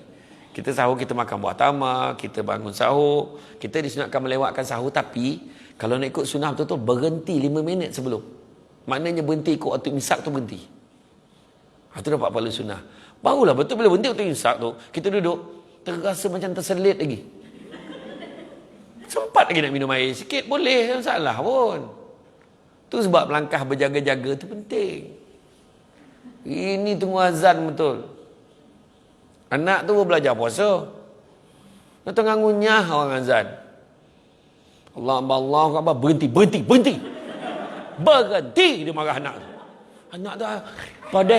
[SPEAKER 1] kita sahur kita makan buah tamar, kita bangun sahur, kita disunatkan melewatkan sahur tapi kalau nak ikut sunnah betul-betul berhenti 5 minit sebelum. Maknanya berhenti ikut waktu imsak tu berhenti. Itu dapat pahala sunnah. Barulah betul bila berhenti waktu imsak tu, kita duduk, terasa macam terselit lagi. Sempat lagi nak minum air sikit, boleh, tak masalah pun. Tu sebab langkah berjaga-jaga tu penting. Ini tunggu azan betul. Anak tu belajar puasa. Dia tengah ngunyah orang azan. Allah Akbar, berhenti. Berhenti dia marah anak tu. Anak tu, padeh.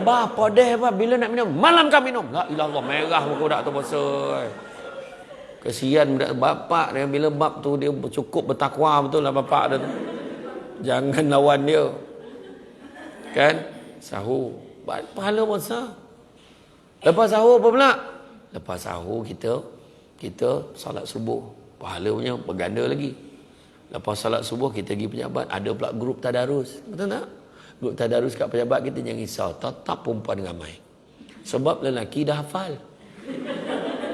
[SPEAKER 1] Bah, padeh bila nak minum, malam kau minum. La ilallah, merah muka budak tu puasa. Kesian budak bapak dia, bila bab tu dia cukup bertakwa betul lah bapak dia tu. Jangan lawan dia. Kan? Sahur. Pahala puasa. Lepas sahur apa pula? Lepas sahur kita salat subuh. Pahala punya berganda lagi. Lepas salat subuh kita pergi pejabat. Ada pula grup tadarus. Betul tak? Grup tadarus kat pejabat kita jangan risau. Tetap perempuan ramai. Sebab lelaki dah hafal.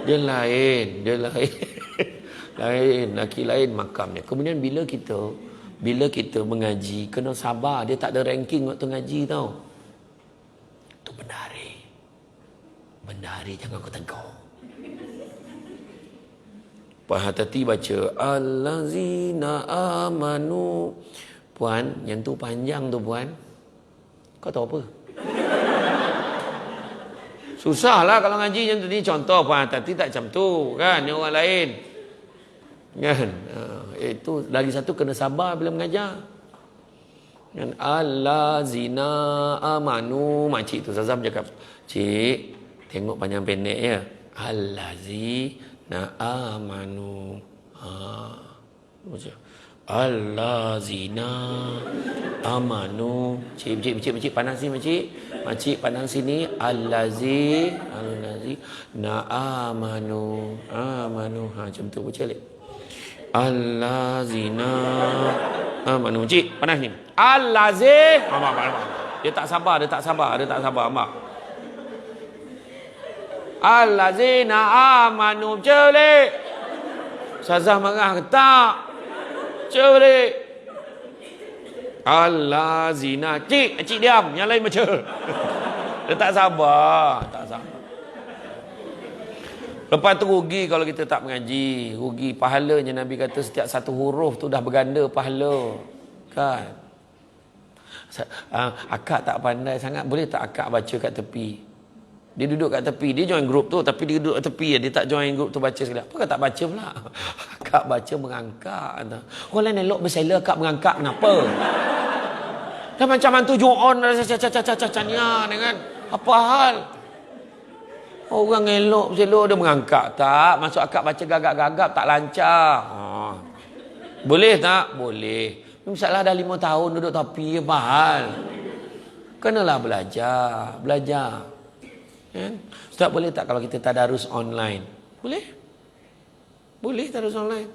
[SPEAKER 1] Dia lain. Lain. Lelaki lain makamnya. Kemudian bila kita mengaji, kena sabar. Dia tak ada ranking waktu ngaji tau. Itu bendahari jangan kau tegur. Hati-hati baca allazina amanu. Puan, yang tu panjang tu puan. Kau tahu apa? Susahlah kalau ngaji macam tu. Ni contoh puan, hati-hati tak macam tu kan, yang orang lain. Kan? Itu lagi satu kena sabar bila mengajar. Kan allazina amanu. Makcik tu Zazam cakap, "Cik, tengok panjang pendek ya. Allazina amanu." Macam allazina amanu. Cik pandang sini makcik pandang sini. Allazi na amanu. Macam tu baca balik. Allazina amanu. Cik pandang sini. Allazi. Dia tak sabar mak. Allazina amanu. Baca balik. Ustazah marah ke tak? Baca balik. Allazina. Cik diam, yang lain baca. Dia tak sabar. Lepas tu rugi kalau kita tak mengaji. Rugi pahalanya. Nabi kata setiap satu huruf tu dah berganda pahala. Kan? Akak tak pandai sangat. Boleh tak akak baca kat tepi? Dia duduk kat tepi. Dia join grup tu. Tapi dia duduk kat tepi. Dia tak join grup tu baca sekali. Apa kau tak baca pula? Akak baca mengangkat. Orang lain elok berseller. Akak mengangkat. Kenapa? Dah macam hantu juon. Cacanya kan? Apa hal? Orang elok berseller dia mengangkat. Tak. Masuk akak baca gagap-gagap. Tak lancar. Boleh tak? Boleh. Masalah dah 5 tahun duduk tepi. Apa hal? Kenalah belajar. Kan? Ustaz, boleh tak kalau kita tadarus online? Boleh tadarus online.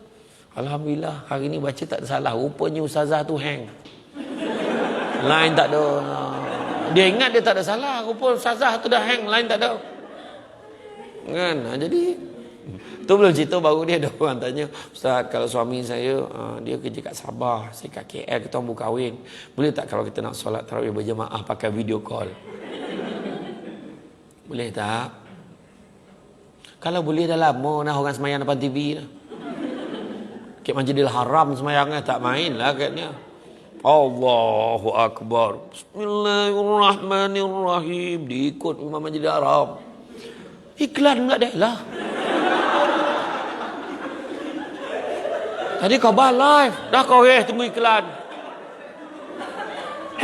[SPEAKER 1] Alhamdulillah hari ni baca tak ada salah. Rupanya ustazah tu hang. Line tak ada. Dia ingat dia tak ada salah. Rupa ustazah tu dah hang. Line tak ada. Kan? Jadi tu belum cerita baru dia ada orang tanya, "Ustaz, kalau suami saya dia kerja kat Sabah, saya kat KL, kita orang berkahwin. Boleh tak kalau kita nak solat tarawih berjemaah pakai video call?" Boleh tak? Kalau boleh dah lama dah orang semayang depan TV dah. Kat Masjidil Haram semayangnya tak main lah katnya. Allahu Akbar. Bismillahirrahmanirrahim. Diikut Imam Masjidil Haram. Iklan enggak dah lah. Tadi khabar live. Dah kau tunggu iklan.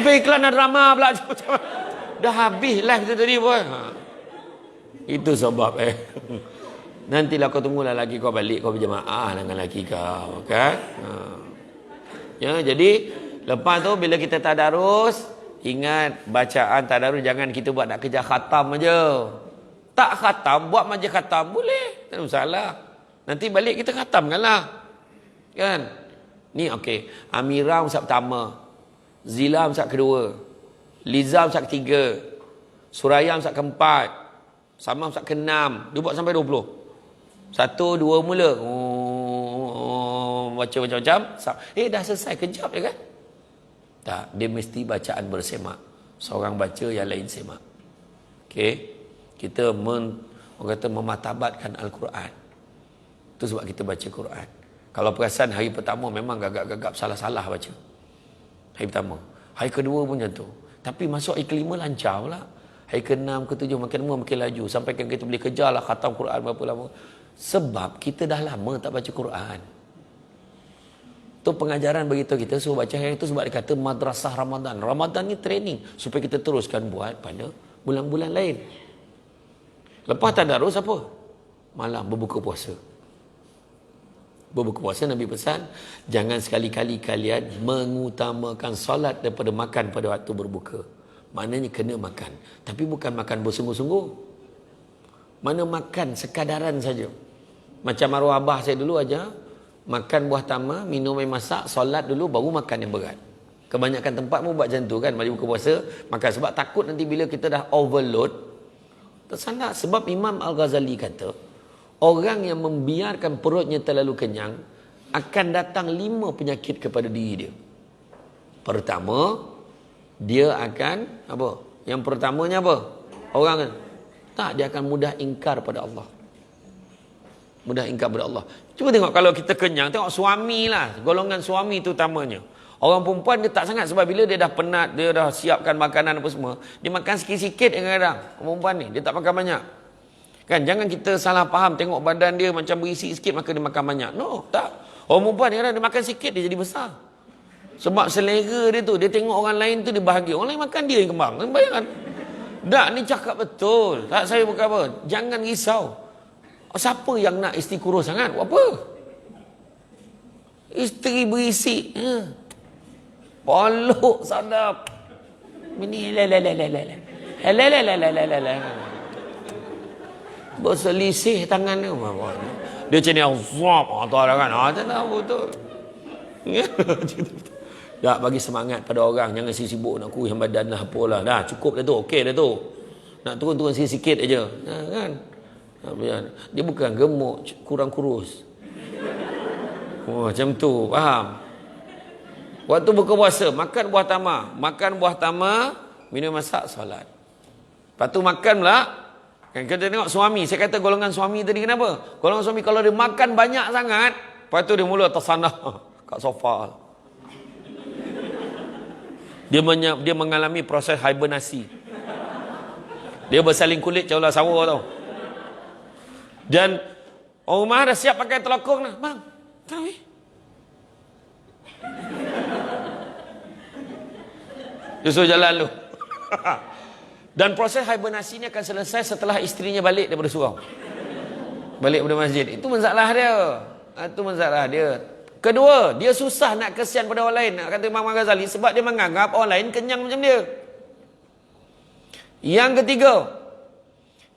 [SPEAKER 1] Tapi iklan dan drama pula. Dah habis live tu tadi pun. Itu sebab nantilah kau tunggulah lagi kau balik kau berjemaah dengan laki kau. Kan? Ya, jadi lepas tu bila kita tadarus, ingat bacaan tadarus jangan kita buat nak kejar khatam aja. Tak khatam, buat majlis khatam boleh. Tak ada masalah. Nanti balik kita khatamkanlah. Kan? Ni okey. Amirah musab pertama. Zila musab kedua. Liza musab ketiga. Suraya musab keempat. Sama musab keenam. Dia buat sampai 20. 1, 2 mula. Baca macam-macam. Dah selesai. Kejap je kan? Tak, dia mesti bacaan bersemak. Seorang baca, yang lain semak. Okey. Kita orang kata mematabatkan Al-Quran. Itu sebab kita baca Quran. Kalau perasan hari pertama memang gagap-gagap salah-salah baca. Hari pertama. Hari kedua pun macam tu. Tapi masuk hari kelima lancar pula. Hari ke-6, ke-7 makin lama makin laju. Sampai kan kita boleh kejar lah khatam Quran berapa lama. Sebab kita dah lama tak baca Quran. Tu pengajaran beritahu kita suruh baca hari itu sebab dia kata madrasah Ramadan. Ramadan ni training supaya kita teruskan buat pada bulan-bulan lain. Lepas tadarus apa? Malam berbuka puasa. Berbuka puasa Nabi pesan, jangan sekali-kali kalian mengutamakan solat daripada makan pada waktu berbuka. Maknanya kena makan. Tapi bukan makan bersungguh-sungguh. Mana makan sekadaran saja. Macam arwah abah saya dulu aja, makan buah tamar, minum air masak, solat dulu, baru makan yang berat. Kebanyakan tempat pun buat macam tu kan, bagi buka puasa, makan. Sebab takut nanti bila kita dah overload, tersandak. Sebab Imam Al-Ghazali kata, orang yang membiarkan perutnya terlalu kenyang, akan datang 5 penyakit kepada diri dia. Pertama, dia akan, apa? Yang pertamanya apa? Orang tak, dia akan mudah ingkar pada Allah. Mudah ingkar pada Allah. Cuba tengok kalau kita kenyang, tengok suami lah, golongan suami tu utamanya. Orang perempuan dia tak sangat, sebab bila dia dah penat, dia dah siapkan makanan apa semua, dia makan sikit-sikit kadang-kadang. Orang perempuan ni, dia tak makan banyak. Kan, jangan kita salah faham, tengok badan dia macam berisi sikit maka dia makan banyak. No, tak. Orang perempuan ni kadang dia makan sikit, dia jadi besar. Sebab selera dia tu, dia tengok orang lain tu dia bahagia. Orang lain makan, dia yang kembang. Bayangkan. Tak, ni cakap betul. Tak, saya bukan apa. Jangan risau. Siapa yang nak isteri kurus sangat? Apa? Isteri berisi. Polok sadap. Ini berselisih tangan dia. Dia macam ni. Atau ada kan. Tak tahu betul. Tak, bagi semangat pada orang. Jangan sibuk nak kurus badan lah apalah. Dah cukup dah tu. Okey dah tu. Nak turun-turun sikit aja. Kan? Dia bukan gemuk, kurang kurus. Macam tu, faham? Waktu buka puasa, makan buah tamar. Makan buah tamar, minum masak, solat. Lepas tu makan pula. Kan kita tengok suami. Saya kata golongan suami tadi kenapa? Golongan suami kalau dia makan banyak sangat, lepas tu dia mula tersanah kat sofa. Dia mengalami proses hibernasi. Dia bersaling kulit macam ular sawah tau. Dan orang rumah dah siap pakai telekong dah. Bang, tahu dia suruh jalan lu. Dan proses hibernasi ni akan selesai setelah isterinya balik daripada surau. Balik daripada masjid. Itu masalah dia. Itu masalah dia. Kedua, dia susah nak kesian pada orang lain. Nak kata Imam Ghazali, sebab dia menganggap orang lain kenyang macam dia. Yang ketiga,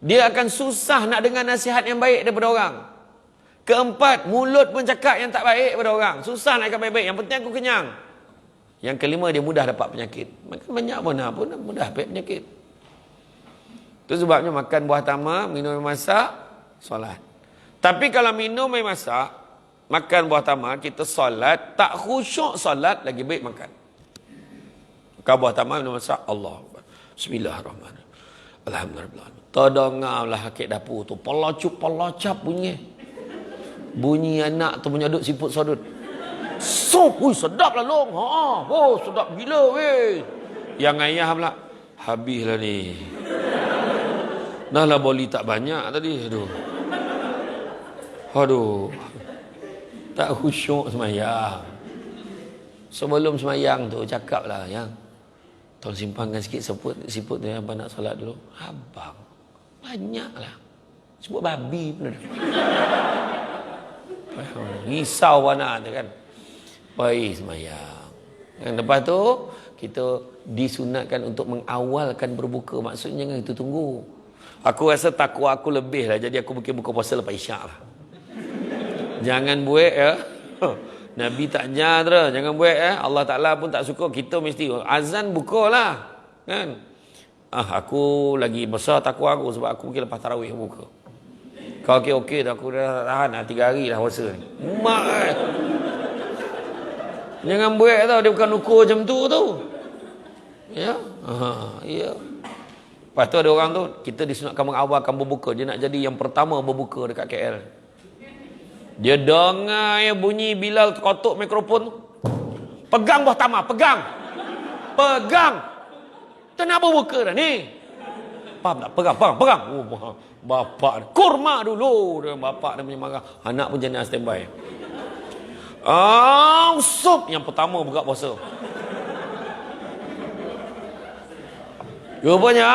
[SPEAKER 1] dia akan susah nak dengar nasihat yang baik daripada orang. Keempat, mulut pun cakap yang tak baik daripada orang. Susah nak cakap baik-baik. Yang penting aku kenyang. Yang kelima, dia mudah dapat penyakit. Makan banyak pun mudah dapat penyakit. Itu sebabnya makan buah tamar, minum air masak, solat. Tapi kalau minum air masak, makan buah tamar, kita solat, tak khusyuk solat, lagi baik makan. Makan buah tamar, minum masak, Allah. Bismillahirrahmanirrahim. Alhamdulillah. Terdengarlah hakik dapur tu. Pelacap bunyi. Bunyi anak tu punya duduk siput sodut. Sup, sedap lah long. Sedap gila weh. Yang ayah pula, habislah ni. Dah lah boli tak banyak tadi. Aduh. Tak khusyuk semayang. Sebelum semayang tu cakap lah yang, tolong simpankan sikit siput tu yang abang nak solat dulu. Abang, banyak lah. Sebut babi pun ada. Risau anak tu kan. Baik semayang. Dan lepas tu, kita disunatkan untuk mengawalkan berbuka. Maksudnya jangan itu tunggu. Aku rasa takwa aku lebih lah. Jadi aku mungkin buka puasa lepas isyak lah. Jangan buat ya. Nabi tak ajar terus. Jangan buat ya. Allah Ta'ala pun tak suka. Kita mesti azan buka lah. Kan? Aku lagi besar takwa aku. Sebab aku mungkin lepas tarawih buka. Kalau okey dah, aku dah tahan 3 hari dah puasa ni. Mak Jangan buat tau, dia bukan ukur macam tu tau. Ya. Ya. Lepas tu ada orang tu, kita disunatkan mengawalkan berbuka. Dia nak jadi yang pertama berbuka dekat KL. Dia dengar ya bunyi Bilal kotok mikrofon tu. Pegang buah tamar, pegang. Tak nak berbuka dah ni. Faham tak? Pegang. Oh, bapak kurma dulu. Bapak dia punya marah. Anak pun jenis standby. Sup yang pertama buka puasa. Rupanya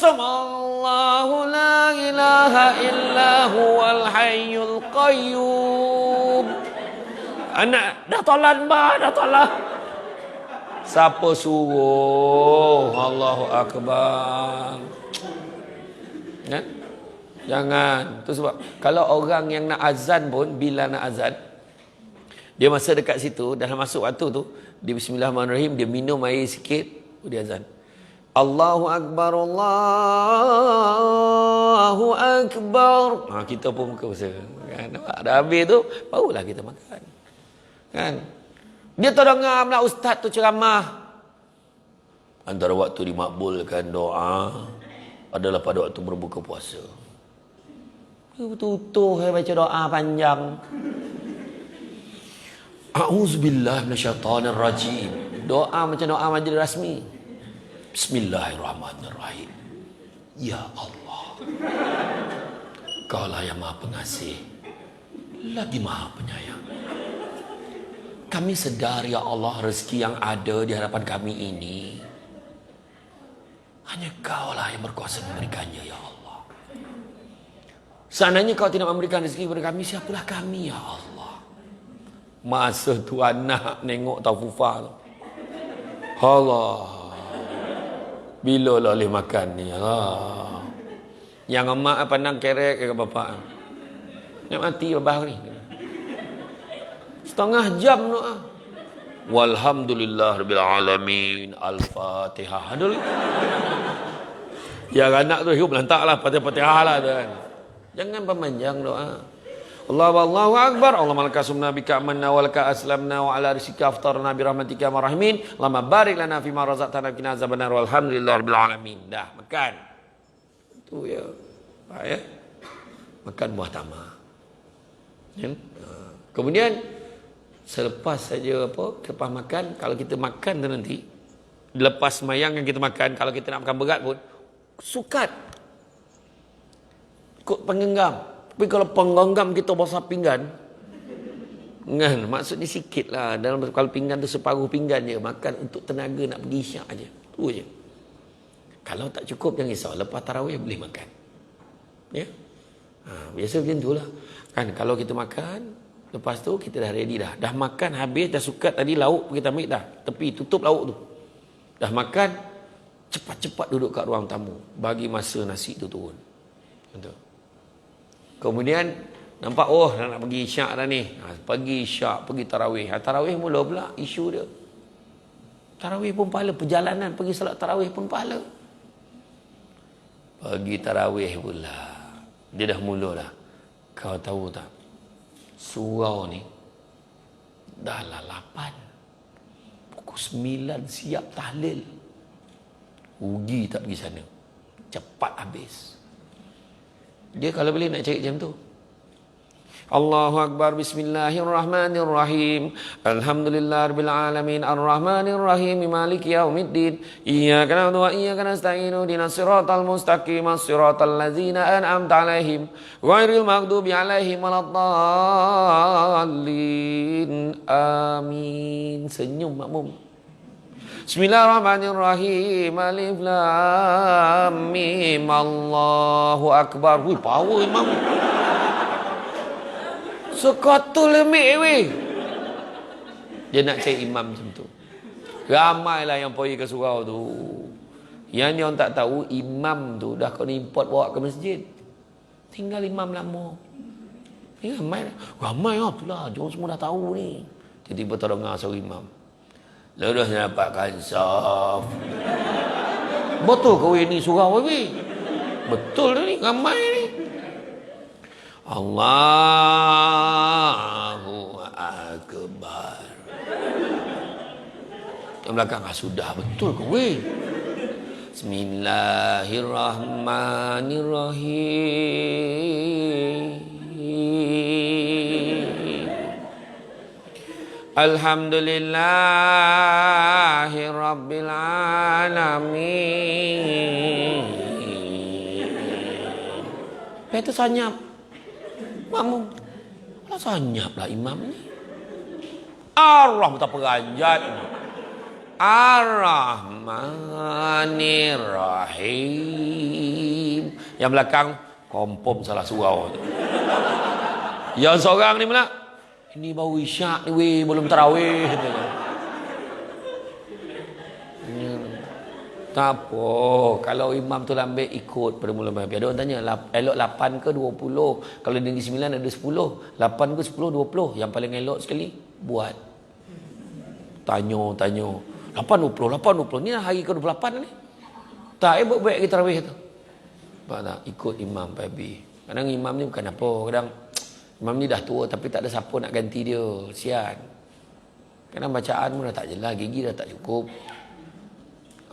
[SPEAKER 1] Allahu la ilaha illa huwal hayyul qayyum. Anak dah tolan bah, dah tolan. Siapa suruh? Allahu akbar. Ya? Jangan. Tu sebab kalau orang yang nak azan pun, bila nak azan, dia masa dekat situ, dah masuk waktu tu, dia bismillahirrahmanirrahim, dia minum air sikit, dia azan. Allahu akbar, Allahu akbar. Kita pun buka puasa. Kan? Dah habis tu, barulah kita makan. Kan? Dia terdengar pula ustaz tu ceramah. Antara waktu dimakbulkan doa adalah pada waktu berbuka puasa. Betul-betul saya baca doa panjang. A'udzubillahi minasyaitonirrajim. Doa macam doa majlis rasmi. Bismillahirrahmanirrahim. Ya Allah, Kaulah yang Maha Pengasih, lagi Maha Penyayang. Kami sedar ya Allah, rezeki yang ada di hadapan kami ini hanya Kaulah yang berkuasa memberikannya ya Allah. Seandainya Kau tidak memberikan rezeki kepada kami, siapalah kami ya Allah. Masa tu anak nengok Taufufah tu, Allah, bila lah boleh makan ni Allah. Yang emak pandang kerek ke bapak, nak mati babah ni. Setengah jam doa. Walhamdulillah rabbil alamin. Al-Fatihah. Adul. Ya anak tu hidup lantaklah Fatihah lah tu kan. Jangan pemanjang doa. Allahu akbar. Allahumma laka sumna bika amanna wa laka aslamna wa ala rizqika aftarna bi rahmatika ya rahimin. Allahumma barik lana fi ma razaqtana qina azabannar walhamdulillah rabbil alamin. Dah makan. Tu ya. Baik ya. Makan buah tamar. Ya. Kemudian selepas saja lepas makan, kalau kita makan tu nanti, lepas semayang yang kita makan, kalau kita nak makan berat pun, sukat ikut penggenggam. Tapi kalau penggenggam kita basah pinggan, kan, maksudnya sikit lah. Dalam kalau pinggan tu separuh pinggan je, makan untuk tenaga nak pergi isyak aja. Tu je. Kalau tak cukup, jangan risau. Lepas tarawih boleh makan. Ya. Biasa macam tu lah. Kan, kalau kita makan, lepas tu kita dah ready dah. Dah makan habis, dah sukat tadi lauk kita ambil dah. Tepi tutup lauk tu. Dah makan, cepat-cepat duduk kat ruang tamu. Bagi masa nasi tu turun. Betul. Kemudian nampak nak pergi isyak dah ni. Pergi isyak, pergi tarawih. Tarawih mula pula isu dia. Tarawih pun pahala, perjalanan pergi salat tarawih pun pahala. Pergi tarawih pula. Dia dah mula dah. Kau tahu tak? Surau ni dah lah 8. Pukul 9 siap tahlil. Rugi tak pergi sana. Cepat habis. Dia kalau boleh nak cari jam tu. Allahu Akbar. Bismillahirrahmanirrahim. Alhamdulillahirabbil alamin arrahmanir rahim maliki yaumiddin. Iyyaka na'budu wa iyyaka nasta'in ihdinas siratal mustaqim siratal ladzina an'amta 'alaihim ghairil maghdubi 'alaihim waladdallin. Amin. Senyum makmum. Bismillahirrahmanirrahim. Alif lam mim. Allahu Akbar. Power imam. Sekotul lemik weh. Dia nak cari imam macam tu. Ramailah yang pergi ke surau tu. Yang ni orang tak tahu, imam tu dah kena import bawa ke masjid. Tinggal imam lama. Ni ramai lah tu lah. Diorang semua dah tahu ni. Tiba-tiba terdengar suara imam. Lerusnya dapatkan saf. Betul ke weh ni surau weh? Betul ni, ramai ni. Allahu Akbar. Yang belakang, sudah betul ke weh. Bismillahirrahmanirrahim. Alhamdulillahi Rabbil Alamin. Lepas itu sanyap. Makmum. Kalau sanyap lah imam ni. Allah betapa ganjat. Ar-Rahmanir-Rahim. Yang belakang, kompom salah surau. Yang seorang ni pula, ini baru isyak ni weh, belum tarawih. Tak apa, kalau imam tu lambat ikut pada mula habis. Ada orang tanya, elok 8 ke 20? Kalau negeri 9 ada 10. 8 ke 10, 20. Yang paling elok sekali, buat. Tanya. 8.20. Ni hari ke 28 ni. Tak, baik kita tarawih tu. Nampak tak? Ikut imam habis. Kadang imam ni bukan apa, kadang imam ni dah tua tapi tak ada siapa nak ganti dia. Kesian. Kadang bacaan pun dah tak jelas, gigi dah tak cukup.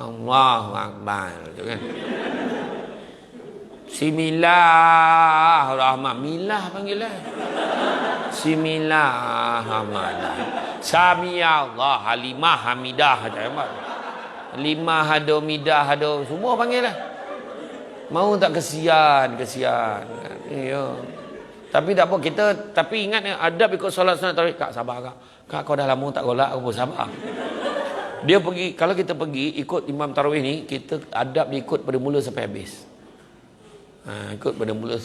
[SPEAKER 1] Allahu Akbar, kan? Bismillahirrahmanirrahim. Milah panggil lah. Bismillahirrahmanirrahim. Sami Allah, halimah, hamidah. Limah ada, midah ada. Semua panggil lah. Mau tak kesian. Ya. Tapi tak apa, tapi ingat adab ikut solat sunat tarawih. Kak, sabar kak. Kak, kau dah lama tak golak, aku pun sabar. Dia pergi, kalau kita pergi ikut imam tarawih ni, kita adab dia ikut pada mula sampai habis. Ikut pada mula.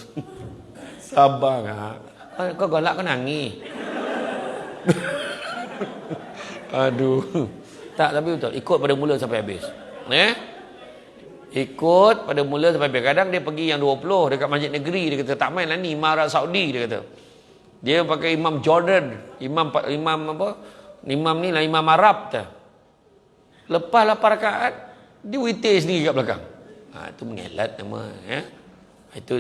[SPEAKER 1] Sabar kak. Kau golak, kau nangis. Aduh. Tak, tapi betul. Ikut pada mula sampai habis. Ikut pada mula sampai habis. Kadang dia pergi yang 20 dekat masjid negeri. Dia kata, tak main lah ni, Imam Arab Saudi. Dia kata. Dia pakai Imam Jordan. Imam apa? Imam ni lah Imam Arab. Lepas 8 rakaat, dia witir sendiri kat belakang. Itu mengelat nama. Itu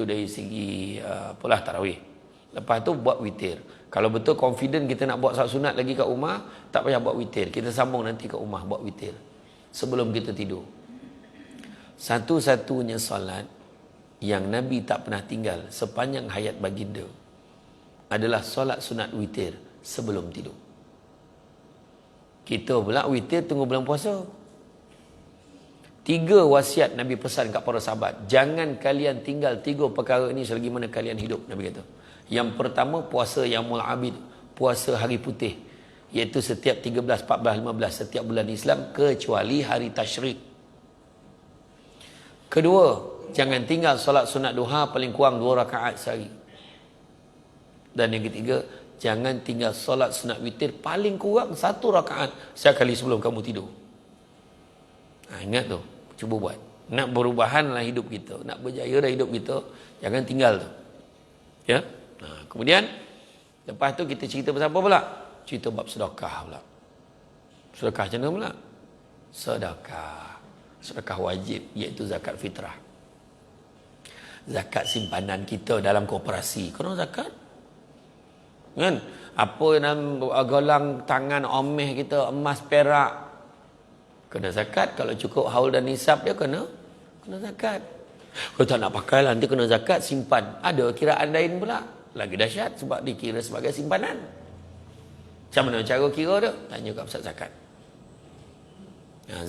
[SPEAKER 1] dari segi polah tarawih. Lepas tu buat witir. Kalau betul confident kita nak buat salat sunat lagi kat rumah, tak payah buat witir. Kita sambung nanti kat rumah buat witir. Sebelum kita tidur. Satu-satunya solat yang Nabi tak pernah tinggal sepanjang hayat baginda adalah solat sunat witir sebelum tidur. Kita pula witir tunggu bulan puasa. 3 wasiat Nabi pesan kat para sahabat. Jangan kalian tinggal 3 perkara ini selagi mana kalian hidup. Nabi kata. Yang pertama, puasa Yaumul Abid. Puasa hari putih. Iaitu setiap 13, 14, 15 setiap bulan Islam. Kecuali hari Tasyrik. Kedua, jangan tinggal solat sunat duha paling kurang 2 rakaat sehari. Dan yang ketiga, jangan tinggal solat sunat witir paling kurang 1 rakaat sekali sebelum kamu tidur. Ingat tu. Cuba buat. Nak perubahan lah hidup kita. Nak berjaya dah hidup kita. Jangan tinggal tu. Ya. Kemudian, lepas tu kita cerita pasal apa pula? Cerita bab sedekah pula. Sedekah macam mana pula? Sedekah wajib, iaitu zakat fitrah. Zakat simpanan kita dalam koperasi. Kena zakat. Kan? Apa dalam golang tangan omeh kita, emas, perak. Kena zakat. Kalau cukup haul dan nisab dia kena zakat. Kalau tak nak pakai lah, nanti kena zakat, simpan. Ada kiraan lain pula. Lagi dahsyat sebab dikira sebagai simpanan. Macam mana cara kira tu? Tanya kat Ustaz zakat.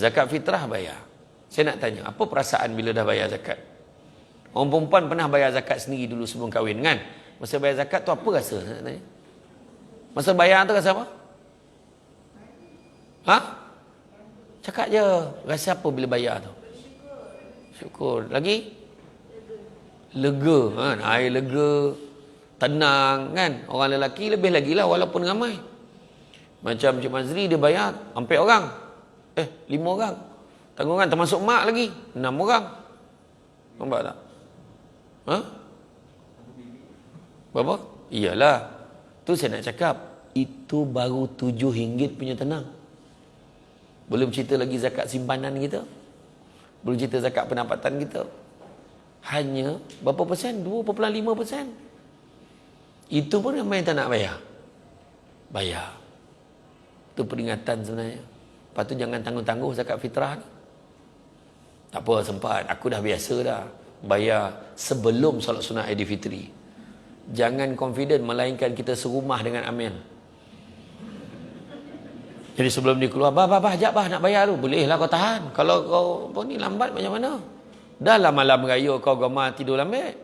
[SPEAKER 1] Zakat fitrah bayar. Saya nak tanya, apa perasaan bila dah bayar zakat? Orang perempuan pernah bayar zakat sendiri dulu sebelum kahwin kan? Masa bayar zakat tu apa rasa? Saya nak tanya. Masa bayar tu rasa apa? Cakap je. Rasa apa bila bayar tu? Syukur. Lagi? Lega. Air lega. Tenang kan. Orang lelaki lebih lagi lah walaupun ramai. Macam Cik Mazri dia bayar 4 orang. 5 orang. Tanggungan termasuk mak lagi 6 orang. Nampak tak? Berapa? Iyalah. Tu saya nak cakap. Itu baru RM7 punya tenang. Belum cerita lagi zakat simpanan kita. Belum cerita zakat pendapatan kita. Hanya berapa persen? 2.5%. Itu pun ramai yang tak nak bayar. Bayar. Itu peringatan sebenarnya. Lepas tu jangan tangguh-tangguh zakat fitrah ni. Tak apa, sempat. Aku dah biasa dah bayar sebelum solat sunat Aidilfitri. Jangan confident melainkan kita serumah dengan Amir. Jadi sebelum dia keluar, bah, jap bah nak bayar tu. Boleh lah kau tahan. Kalau kau ni lambat macam mana? Dah lah malam raya kau gemar tidur lambat.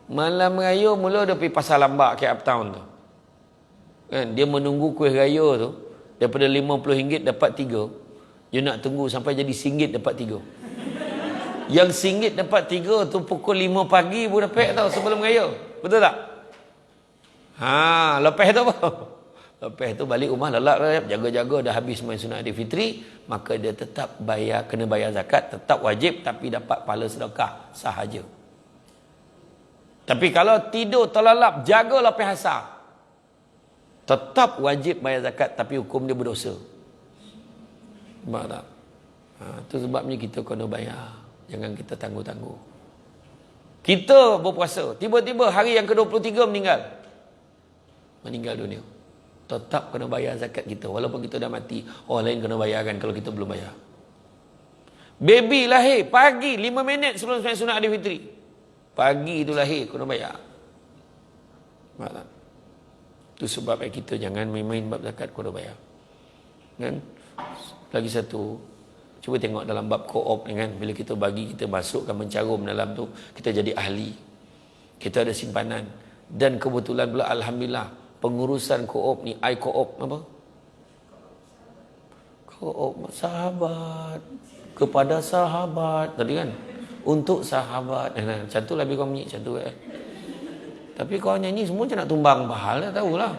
[SPEAKER 1] Malam raya mula dia pergi pasar lambak ke uptown tu. Kan? Dia menunggu kuih raya tu. Daripada RM50 dapat 3. Dia nak tunggu sampai jadi RM1 dapat 3. Yang RM1 dapat 3 tu pukul 5 pagi pun dapat tau sebelum raya. Betul tak? Lepas tu apa? Lepas tu balik rumah lelap, jaga-jaga dah habis main sunat Aidilfitri, maka dia tetap kena bayar zakat, tetap wajib tapi dapat pahala sedekah sahaja. Tapi kalau tidur terlelap, jaga lepas asar, tetap wajib bayar zakat tapi hukum dia berdosa. Nampak tak? Itu sebabnya kita kena bayar. Jangan kita tangguh-tangguh. Kita berpuasa, tiba-tiba hari yang ke-23 meninggal dunia. Tetap kena bayar zakat kita. Walaupun kita dah mati, orang lain kena bayarkan kalau kita belum bayar. Baby lahir pagi 5 minit sebelum sembahyang sunat Aidilfitri. Pagi itu lahir, kena bayar. Nampak tak? Itu sebab kita jangan main-main bab zakat, kena bayar. Kan? Lagi satu, cuba tengok dalam bab co-op ni kan, bila kita bagi, kita masukkan mencarum dalam tu, kita jadi ahli. Kita ada simpanan. Dan kebetulan pula alhamdulillah pengurusan co-op ni, co-op apa? Co-op sahabat kepada sahabat tadi kan. Untuk sahabat. Macam tu lah lebih kau bunyi macam tu kan. Tapi kau nyanyi semua macam nak tumbang bahal dah tahulah.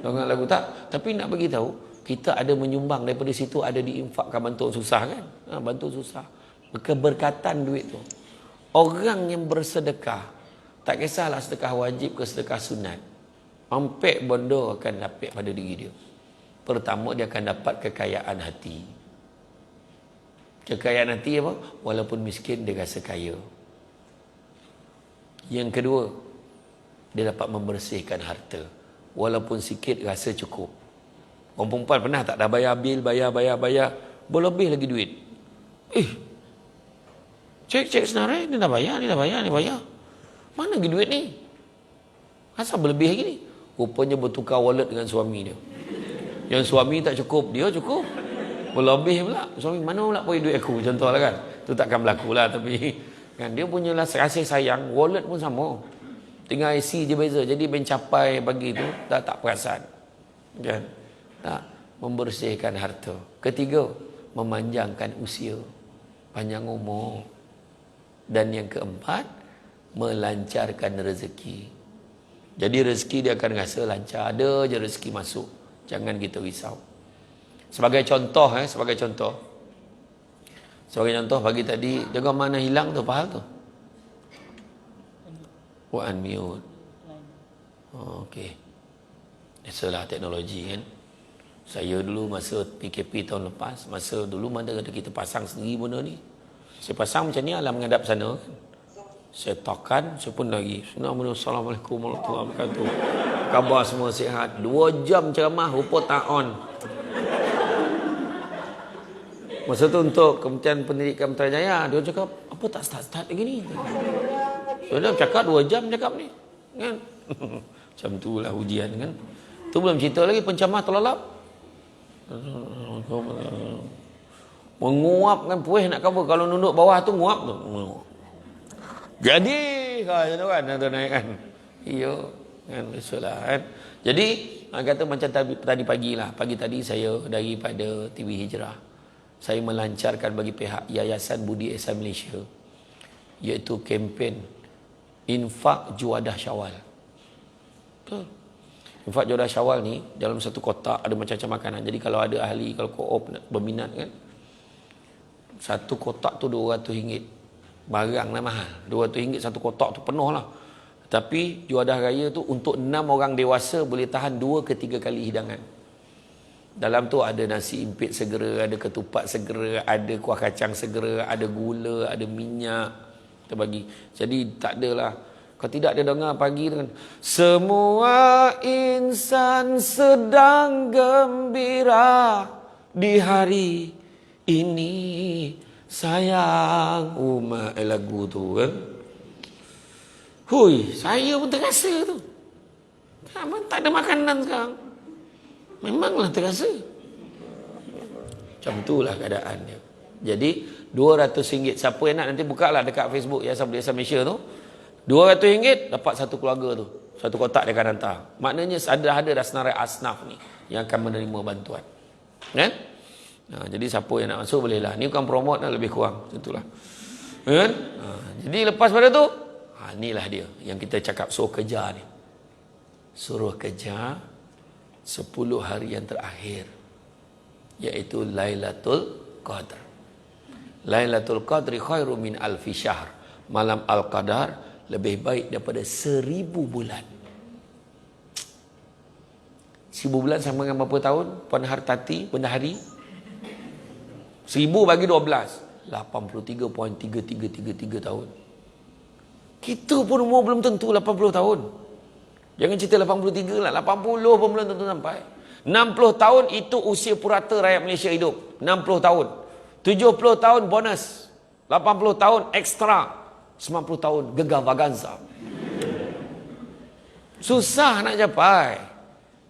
[SPEAKER 1] Dengar lagu tak? Tapi nak bagi tahu, kita ada menyumbang daripada situ, ada diinfakkan bantu susah kan? Bantu susah. Keberkatan duit tu. Orang yang bersedekah, tak kisahlah sedekah wajib ke sedekah sunat, empat benda akan dapat pada diri dia. Pertama, dia akan dapat kekayaan hati. Kekayaan hati apa? Walaupun miskin, dia rasa kaya. Yang kedua, dia dapat membersihkan harta. Walaupun sikit, rasa cukup. Orang perempuan pernah tak dah bayar bil, bayar, berlebih lagi duit. Cek senarai, ni dah bayar. Mana lagi duit ni? Asal berlebih lagi ni? Rupanya bertukar wallet dengan suami dia. Yang suami tak cukup, dia cukup. Berlebih pula. Suami, mana pula pergi duit aku? Contohlah kan. Itu takkan berlaku lah. Tapi kan, dia punya lah kasih sayang, wallet pun sama. Tinggal IC je beza. Jadi mencapai bagi tu, tak perasan. Kan? Tak. Membersihkan harta. Ketiga, memanjangkan usia. Panjang umur. Dan yang keempat, melancarkan rezeki. Jadi rezeki dia akan rasa lancar. Ada je rezeki masuk. Jangan kita risau. Sebagai contoh, pagi tadi, jaga mana hilang tu pahal tu? Unmute. Okey. Biasalah teknologi kan. Saya dulu masa PKP tahun lepas, masa dulu mana ada kita pasang sendiri benda ni. Saya pasang macam ni alam menghadap sana kan. Saya tekan, saya pun lagi. Assalamualaikum warahmatullahi wabarakatuh. Khabar semua sihat. 2 jam ceramah, rupa tak on. Masa tu untuk Kementerian Pendidikan Putrajaya, dia cakap, apa tak start lagi ni? So, dia cakap 2 jam cakap ni. Kan? Macam tu lah ujian kan. Tu belum cerita lagi penceramah terlelap. Menguapkan puih nak cover. Kalau nunduk bawah tu, nguap tu. Jadi, macam tu kan, nak naik kan. Iya, kan, biasalah kan. Jadi, kata macam tadi pagi lah. Pagi tadi saya daripada TV Hijrah, saya melancarkan bagi pihak Yayasan Budi Ihsan Malaysia, iaitu kempen infak Juadah Syawal. Infak Juadah Syawal ni, dalam satu kotak ada macam-macam makanan. Jadi kalau ada ahli, kalau co-op berminat kan, satu kotak tu RM200. Barang lah mahal. RM200 satu kotak tu penuh lah. Tapi Juadah Raya tu untuk 6 orang dewasa boleh tahan 2 ke 3 kali hidangan. Dalam tu ada nasi impit segera, ada ketupat segera, ada kuah kacang segera, ada gula, ada minyak kita bagi. Jadi tak adalah Kalau tidak dia dengar pagi tu kan, semua insan sedang gembira di hari ini sayang. Lagu tu kan. Hui, saya pun terasa tu. Tak ada makanan sekarang. Memanglah terasa. Macam itulah keadaan dia. Jadi RM200. Siapa yang nak nanti buka lah dekat Facebook Yayasan Desa Malaysia tu. RM200 dapat satu keluarga tu. Satu kotak dia akan hantar. Maknanya ada dah senarai asnaf ni yang akan menerima bantuan. Kan? Jadi siapa yang nak masuk boleh lah. Ni bukan promote lah, lebih kurang. Itulah. Kan? Jadi lepas pada tu, inilah dia yang kita cakap suruh kejar ni. Suruh kejar 10 hari yang terakhir, iaitu Lailatul Qadar. Lailatul Qadri khairu min alfi syahr. Malam Al-Qadar lebih baik daripada 1000 bulan. 1000 bulan sama dengan berapa tahun? Puan Hartati, bendahari? 1000 bagi 12. 83.3333 tahun. Kita pun umur belum tentu 80 tahun. Jangan cerita 83 lah. 80 pun belum tentu sampai. 60 tahun itu usia purata rakyat Malaysia hidup. 60 tahun. 70 tahun bonus. 80 tahun ekstra. 90 tahun gegar vaganza. Susah nak capai.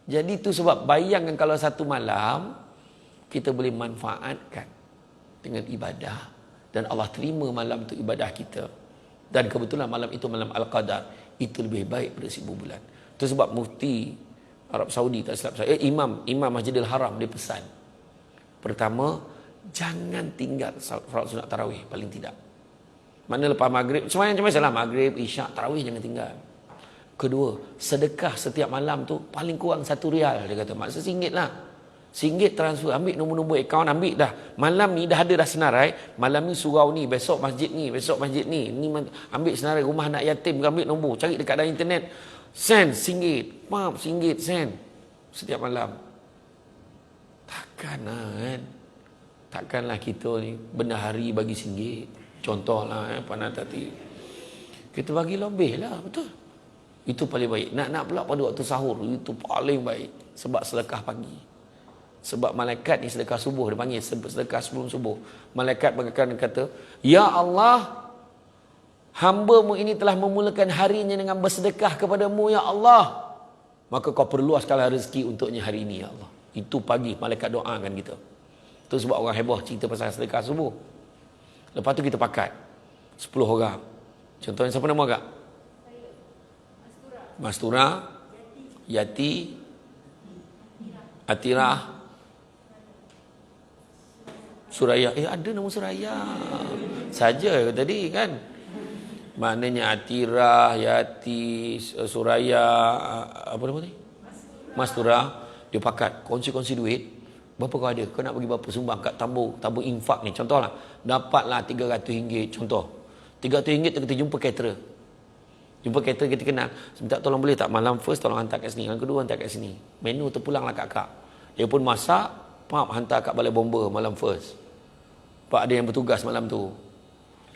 [SPEAKER 1] Jadi itu sebab bayangkan kalau satu malam kita boleh manfaatkan dengan ibadah dan Allah terima malam itu ibadah kita. Dan kebetulan malam itu malam Al-Qadar, itu lebih baik pada 1000 bulan. Itu sebab mufti Arab Saudi tak silap saya, Imam Masjidil Haram dia pesan. Pertama, jangan tinggal solat sunat tarawih paling tidak. Mana lepas maghrib, semayang macam salah maghrib, isyak, tarawih jangan tinggal. Kedua, sedekah setiap malam tu paling kurang RM1 dia kata. Maksud RM1 lah. RM1 transfer, ambil nombor-nombor akaun, ambil dah. Malam ni dah ada dah senarai, malam ni surau ni, besok masjid ni, besok masjid ni. Ni ambil senarai rumah anak yatim, ambil nombor, cari dekat dalam internet. Send RM1, pam RM1, send setiap malam. Takkanlah kan. Takkanlah kita ni bendahari bagi RM1. Contohlah Puan Tati. Kita bagi lebih lah, betul. Itu paling baik. Nak pula pada waktu sahur, itu paling baik. Sebab sedekah pagi. Sebab malaikat ni sedekah subuh, dia panggil sedekah sebelum subuh. Malaikat akan kata, Ya Allah, hamba-Mu ini telah memulakan harinya dengan bersedekah kepadamu, Ya Allah. Maka kau perluaskanlah rezeki untuknya hari ini, Ya Allah. Itu pagi, malaikat doakan kita. Itu sebab orang heboh cerita pasal sedekah subuh. Lepas tu kita pakat 10 orang. Contohnya siapa nama agak? Mastura, Yati, Atirah, Suraya. Ada nama Suraya saja tadi kan. Maknanya Atirah, Yati, Suraya, apa nama ni? Mastura. Dia pakat kongsi-kongsi duit. Berapa kau ada? Kau nak bagi berapa sumbang kat tabung infak ni? Contohlah, dapatlah RM300. Contoh. RM300 kita jumpa caterer. Jumpa caterer kita kenal. Minta tolong boleh tak malam first tolong hantar kat sini. Yang kedua hantar kat sini. Menu terpulanglah kakak. Dia pun masak, hantar kat balai bomba malam first. Pak ada yang bertugas malam tu.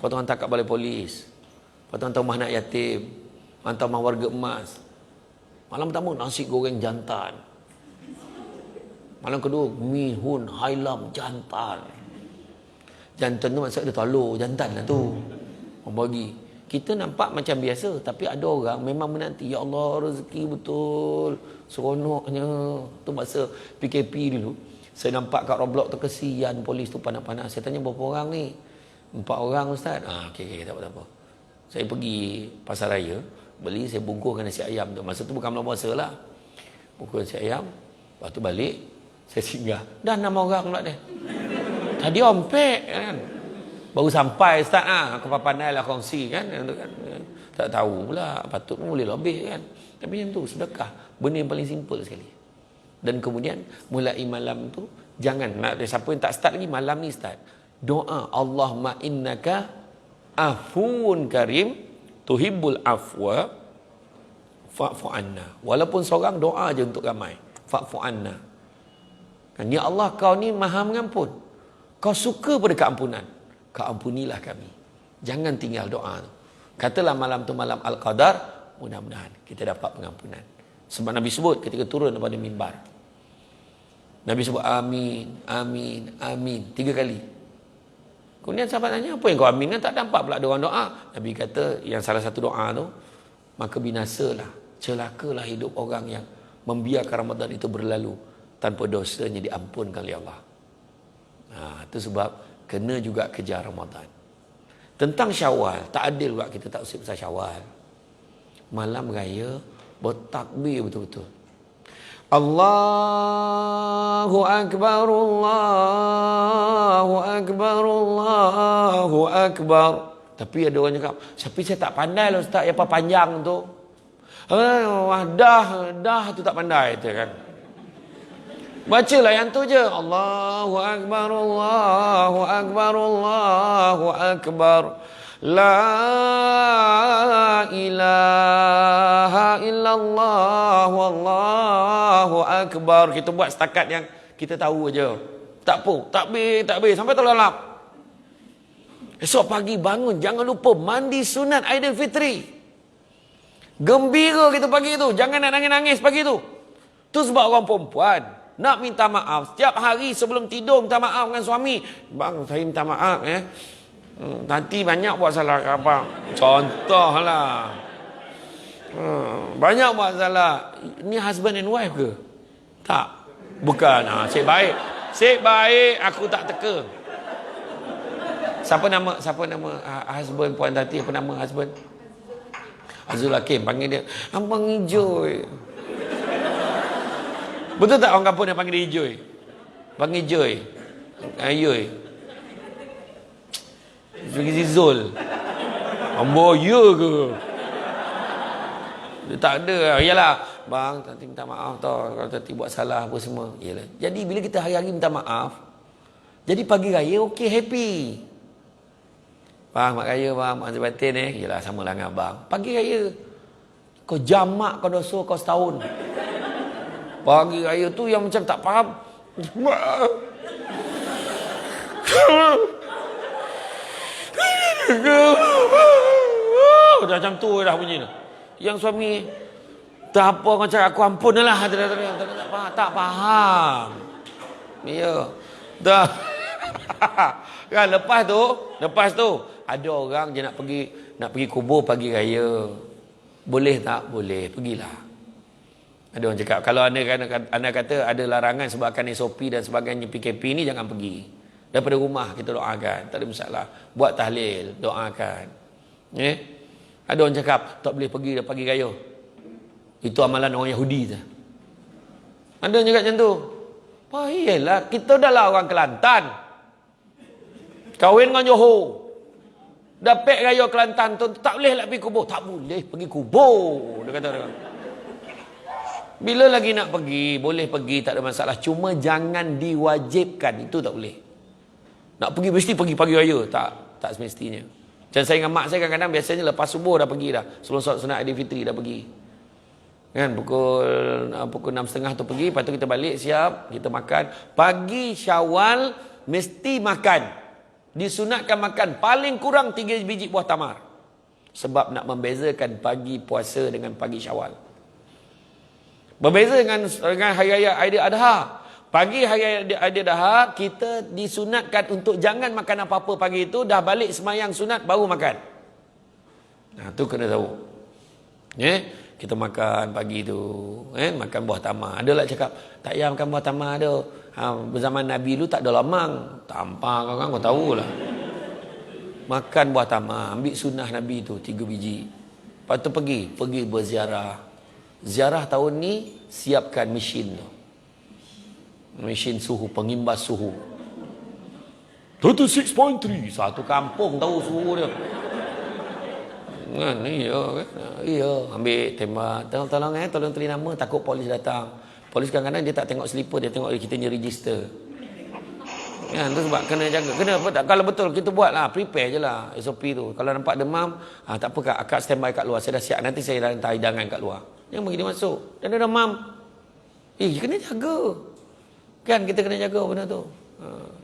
[SPEAKER 1] Lepas tu hantar kat balai polis. Lepas tu hantar rumah anak yatim. Hantar rumah warga emas. Malam pertama nasi goreng jantan. Malam kedua, mihun, hailam, jantan. Jantan tu maksud dia telur, jantan lah tu. Orang bagi. Kita nampak macam biasa, tapi ada orang memang menanti. Ya Allah, rezeki betul. Seronoknya. Tu masa PKP dulu. Saya nampak kat Roblox tu kesian polis tu panas-panas. Saya tanya berapa orang ni? 4 orang Ustaz. Okey, tak apa-apa. Saya pergi pasar raya, beli, saya bungkuskan nasi ayam tu. Masa tu bukan bulan puasa lah. Bungkus nasi ayam. Lepas tu balik. Saya singgah. Dah 6 orang pula dia. Tadi ompek kan. Baru sampai Ustaz aku pandai lah kongsi kan. Tak tahu pula. Patut pun boleh lebih kan. Tapi yang tu sedekah. Benda yang paling simple sekali. Dan kemudian mulai malam tu. Jangan. Siapa yang tak start lagi malam ni start. Doa. Allahumma innaka afuun karim. Tuhibbul afwa. Fa'fu anna. Walaupun seorang doa je untuk ramai. Fa'fu anna. Ya Allah, kau ni maha mengampun. Kau suka pada keampunan. Kau ampunilah kami. Jangan tinggal doa tu. Katalah malam tu malam Al-Qadar, mudah-mudahan kita dapat pengampunan. Sebab Nabi sebut ketika turun daripada mimbar. Nabi sebut amin, amin, amin 3 kali. Kemudian sahabat tanya, apa yang kau amin kan? Tak nampak pula ada orang doa. Nabi kata, yang salah satu doa tu, maka binasalah, celakalah hidup orang yang membiarkan Ramadan itu berlalu tanpa dosanya diampunkan oleh Allah. Itu sebab kena juga kejar Ramadan. Tentang Syawal, tak adil juga kita tak usik pasal Syawal. Malam raya bertakbir betul-betul. Allahu Akbar, Allahu Akbar, Allahu Akbar. Tapi ada orang cakap, tapi saya tak pandai lah Ustaz, apa panjang tu. Dah tu tak pandai tu kan. Bacalah yang tu je. Allahu Akbar, Allahu Akbar, Allahu Akbar. La ilaha illallah wallahu akbar. Kita buat setakat yang kita tahu aja. Tak apa, takbir sampai terlelap. Esok pagi bangun, jangan lupa mandi sunat Aidilfitri. Gembira kita pagi tu, jangan nak nangis-nangis pagi tu. Tu sebab orang perempuan nak minta maaf setiap hari sebelum tidur, minta maaf dengan suami. Bang, saya minta maaf nanti banyak buat salah ke apa? Contohlah. Banyak buat salah. Ni husband and wife ke? Tak. Bukan. Cik baik. Cik baik, aku tak teka. Siapa nama husband puan tati? Apa nama husband? Azul Hakim panggil dia Abang Ijoy. Betul tak orang kampung dia panggil dia Ijoy? Panggil Joy. Ayoy. Pergi si Zul. Ambo ya ke? Dia tak ada. Yalah, bang, nanti minta maaf tau kalau tadi buat salah apa semua. Yalah. Jadi bila kita hari-hari minta maaf, jadi pagi raya okey, happy. Bang, mak raya bang, mak batin yalah samalah dengan abang. Pagi raya kau jamak kau dosa kau setahun. Pagi raya tu yang macam tak faham. Dah macam tu dah bunyi. Yang suami tak apa kau cakap aku ampun lah. Tak faham. Ya. Dah. Kan lepas tu ada orang je nak pergi kubur pagi raya. Boleh tak? Boleh. Pergilah. Ada orang cakap kalau anda kata ada larangan sebabkan SOP dan sebagainya PKP ni jangan pergi. Daripada rumah kita doakan, tak ada masalah. Buat tahlil, doakan. Ada orang cakap tak boleh pergi dah pagi raya. Itu amalan orang Yahudi saja. Ada orang cakap macam tu. Iyalah, kita dah lah orang Kelantan. Kahwin dengan Johor. Dapat raya Kelantan tu tak boleh lah pergi kubur. Tak boleh pergi kubur. Dia kata dia. Bila lagi nak pergi, boleh pergi, tak ada masalah. Cuma jangan diwajibkan, itu tak boleh. Nak pergi mesti pergi pagi raya, tak semestinya. Macam saya dengan mak saya kadang-kadang biasanya lepas subuh dah pergi dah. Sebelum solat sunat Aidilfitri dah pergi. Kan pukul 6.30 tu pergi, lepas tu kita balik siap, kita makan. Pagi Syawal mesti makan. Disunatkan makan paling kurang 3 biji buah tamar. Sebab nak membezakan pagi puasa dengan pagi Syawal. Berbeza dengan hari raya Aidiladha. Pagi hari Aidiladha kita disunatkan untuk jangan makan apa-apa pagi itu, dah balik semayang sunat baru makan. Nah, tu kena tahu. Kita makan pagi tu, makan buah tamar. Ada lah cakap, tak payah makan buah tamar ada. Berzaman Nabi dulu tak ada lamang. Tampang kan kau tahulah. Makan buah tamar, ambil sunnah Nabi tu 3 biji. Lepas tu pergi berziarah. Ziarah tahun ni siapkan mesin tu. Mesin suhu, pengimbas suhu. 36.3. Satu kampung tahu suhu dia. Kan iya, ambil tembak. Tolong tulis nama, takut polis datang. Polis kadang-kadang dia tak tengok slipper, dia tengok kita ni register. Kan tu sebab kena jaga. Kena kalau betul kita buatlah, prepare je lah SOP tu. Kalau nampak demam, tak apa kak, akak standby kat luar. Saya dah siap, nanti saya hantar hidangan kat luar. Yang bagi dia masuk. Dan dia demam. Kena jaga. Kan kita kena jaga benda tu.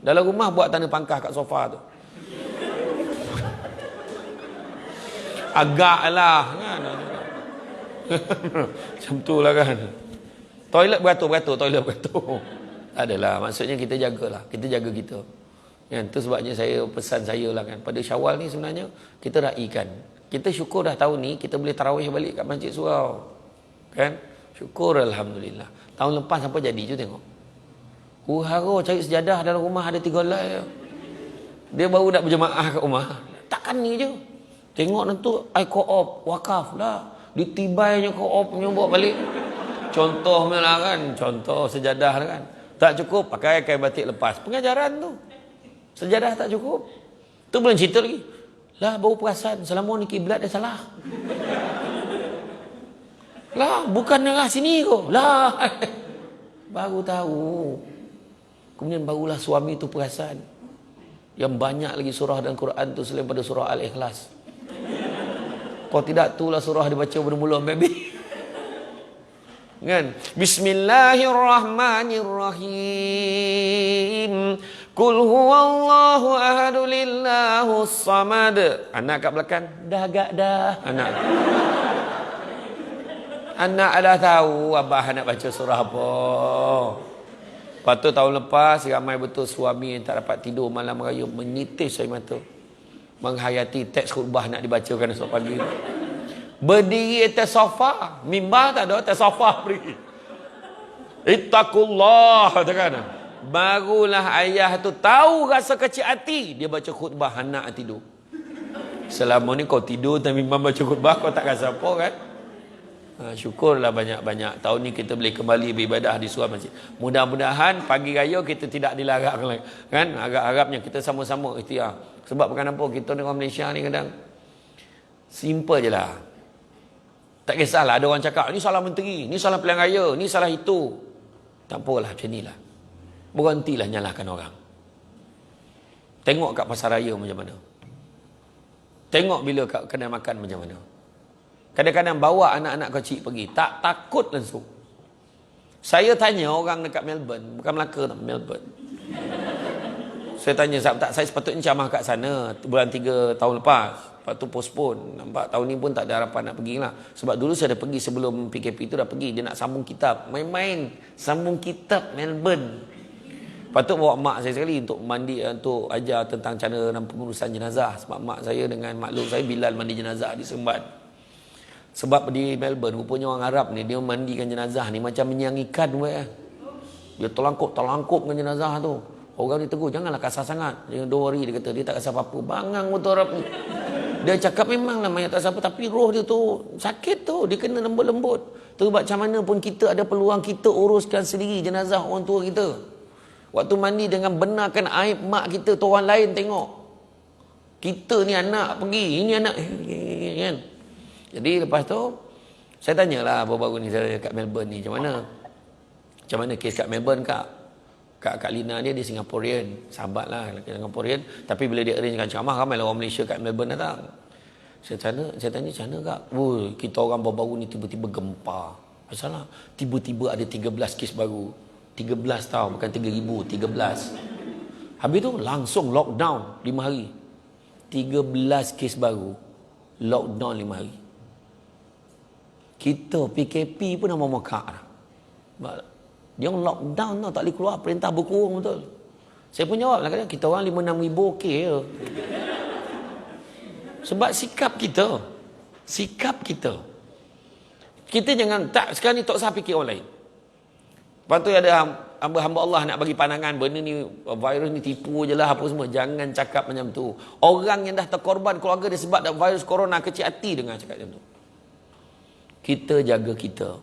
[SPEAKER 1] Dalam rumah buat tanda pangkah kat sofa tu. Agak lah kan. Macam tu lah kan. Toilet beratur, toilet beratur. Adalah, maksudnya kita jagalah. Kita jaga kita. Kan? Itu sebabnya pesan saya lah kan. Pada Syawal ni sebenarnya, kita raikan. Kita syukur dah tahun ni, kita boleh tarawih balik kat Masjid Surau. Kan? Syukur Alhamdulillah. Tahun lepas apa jadi? Cuba tengok. Huru-hara cari sejadah dalam rumah ada 3 helai. Dia baru nak berjemaah kat rumah. Takkan ni je. Tengok nanti ai co-op wakaf lah. Ditibainya co-op punya bawa balik. Contohnya lah kan. Contoh sejadah lah kan. Tak cukup pakai kain batik lepas. Pengajaran tu. Sejadah tak cukup. Tu belum cerita lagi. Lah baru perasan selama ni kiblat dah salah. Lah bukan arah sini kau. Lah baru tahu. Kemudian barulah suami tu perasan. Yang banyak lagi surah dalam Quran tu selain pada surah Al-Ikhlas. Kalau tidak itulah surah dibaca bermula baby. Kan? Bismillahirrahmanirrahim. Qul huwallahu ahadu lillahus samad. Anak kat belakang dah agak dah. Anak dah tahu abah nak baca surah apa. Lepas tu tahun lepas ramai betul suami yang tak dapat tidur malam raya menitis air mata. Menghayati teks khutbah nak dibacakan esok pagi. Berdiri atas sofa, mimbar tak ada, atas sofa berdiri. Ittaqullah katakan. Barulah ayah tu tahu rasa kecil hati, dia baca khutbah anak tidur. Selama ni kau tidur dan imam baca khutbah kau tak rasa apa kan? Syukurlah banyak-banyak tahun ni kita boleh kembali beribadah di suara masjid. Mudah-mudahan pagi raya kita tidak dilarang lagi kan. Harap-harapnya kita sama-sama ikhtiar. Sebab bukan apa, kita ni orang Malaysia ni kadang simple je lah. Tak kisahlah ada orang cakap ni salah menteri, ni salah pilihan raya, ni salah itu. Tak apalah macam ni lah. Berhentilah nyalahkan orang. Tengok kat pasar raya macam mana. Tengok bila kat kedai makan macam mana. Kadang-kadang bawa anak-anak kecil pergi, tak takut langsung. Saya tanya orang dekat Melbourne, bukan Melaka tak, Melbourne. Saya tanya, tak, saya sepatutnya ceramah kat sana bulan 3 tahun lepas. Lepas tu postpone. Nampak tahun ni pun tak ada harapan nak pergi lah. Sebab dulu saya dah pergi sebelum PKP tu dah pergi. Dia nak sambung kitab. Main-main. Sambung kitab Melbourne. Lepas tu bawa mak saya sekali untuk mandi, untuk ajar tentang cara dan pengurusan jenazah. Sebab mak saya dengan maklum saya Bilal mandi jenazah di Seremban. Sebab di Melbourne, rupanya orang Arab ni, dia mandikan jenazah ni macam menyang ikan. Dia terlangkup dengan jenazah tu. Orang ni tegur, janganlah kasar sangat. Jangan worry, dia kata, dia tak kasar apa-apa. Bangang betul Arab ni. Dia cakap memanglah mayat tak kasar apa, tapi roh dia tu sakit tu. Dia kena lembut-lembut. Sebab macam mana pun kita ada peluang, kita uruskan sendiri jenazah orang tua kita. Waktu mandi dengan benarkan aib mak kita tu orang lain tengok. Kita ni anak pergi, ini anak kan. Jadi lepas tu saya tanyalah baru-baru ni saya kat Melbourne ni macam mana kes kat Melbourne Kak Lina dia Singaporean, sahabat lah Singaporean, tapi bila dia arrangekan ceramah ramai lah orang Malaysia kat Melbourne datang. Saya tanya macam mana kak? Kita orang baru-baru ni tiba-tiba gempa. Masalah tiba-tiba ada 13 kes baru. 13 tau, bukan 3,000, 13. Habis tu langsung lockdown 5 hari. 13 kes baru, lockdown 5 hari. Kita PKP pun dah mau mekak dah. Dia lockdown tau, tak boleh keluar, perintah berkurung betul. Saya pun jawab lah, kita orang 5-6 ribu okey je. Sebab sikap kita. Kita jangan, tak, sekarang ni tak usah fikir orang lain. Lepas tu ada hamba Allah nak bagi pandangan, benda ni, virus ni tipu je lah apa semua. Jangan cakap macam tu. Orang yang dah terkorban keluarga dia sebab dah virus corona, kecil hati dengan cakap macam tu. Kita jaga kita.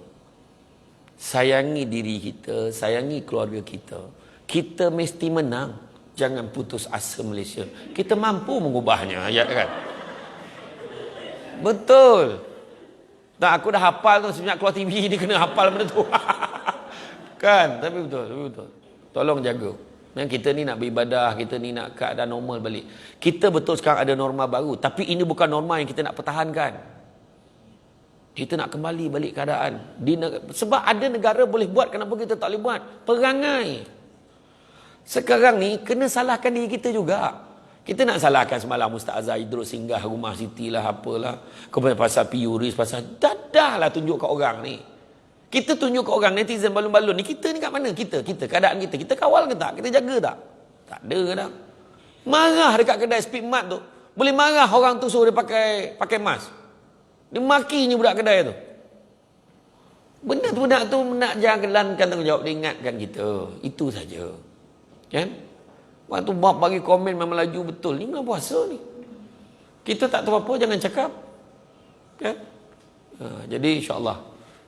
[SPEAKER 1] Sayangi diri kita, sayangi keluarga kita. Kita mesti menang. Jangan putus asa Malaysia. Kita mampu mengubahnya, ya kan? Betul. Tak, aku dah hafal tu sejak keluar TV ni kena hafal benda tu. Kan? Tapi betul. Tolong jaga. Dan kita ni nak beribadah, kita ni nak keadaan normal balik. Kita betul sekarang ada norma baru, tapi ini bukan norma yang kita nak pertahankan. Kita nak kembali balik keadaan. Sebab ada negara boleh buat, kenapa kita tak boleh buat? Perangai. Sekarang ni, kena salahkan diri kita juga. Kita nak salahkan semalam Ustaz Azhar Idrus singgah rumah Siti lah, apalah. Kemudian pasal Piuris, pasal dahlah tunjuk kat orang ni. Kita tunjuk kat orang, netizen balun-balun ni, kita ni kat mana? Kita, keadaan kita. Kita kawal ke tak? Kita jaga tak? Tak ada kadang. Marah dekat kedai speed mart tu. Boleh marah orang tu suruh dia pakai mask. Dia makinya budak kedai tu. Benda tu nak jalankan tanggungjawab, dia ingatkan kita. Itu saja. Kan? Waktu bab bagi komen memang laju betul. Ni bulan puasa ni. Kita tak tahu apa, jangan cakap. Kan? Jadi insyaAllah,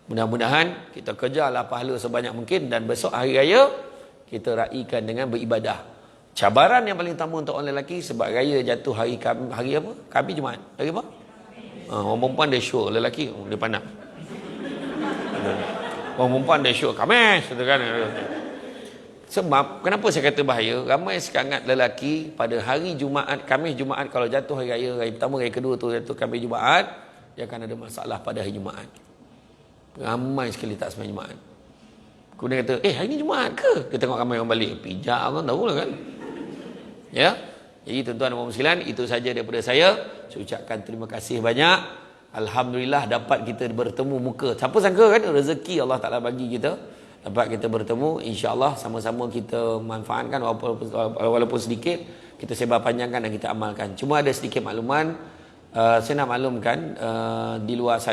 [SPEAKER 1] mudah-mudahan kita kejarlah pahala sebanyak mungkin. Dan besok hari raya, kita raikan dengan beribadah. Cabaran yang paling utama untuk orang lelaki, sebab raya jatuh hari apa? Khamis Jumaat. Hari apa? Orang perempuan dia show, lelaki dia pandang. Orang perempuan dia show Khamis, kata kan. Sebab, kenapa saya kata bahaya? Ramai sekangat lelaki pada hari Jumaat, Khamis Jumaat, kalau jatuh hari raya, hari pertama, hari kedua tu jatuh Khamis Jumaat, dia akan ada masalah pada hari Jumaat. Ramai sekali tak sembahyang Jumaat. Kemudian kata, hari ni Jumaat ke? Dia tengok ramai orang balik. Pijak orang tahulah kan. Ya. Jadi tuan-tuan dan puan sekalian, itu saja daripada saya. Saya ucapkan terima kasih banyak. Alhamdulillah dapat kita bertemu muka. Siapa sangka kan rezeki Allah Ta'ala bagi kita. Dapat kita bertemu, insya-Allah sama-sama kita manfaatkan walaupun sedikit, kita sebar panjangkan dan kita amalkan. Cuma ada sedikit makluman, saya nak maklumkan di luar sana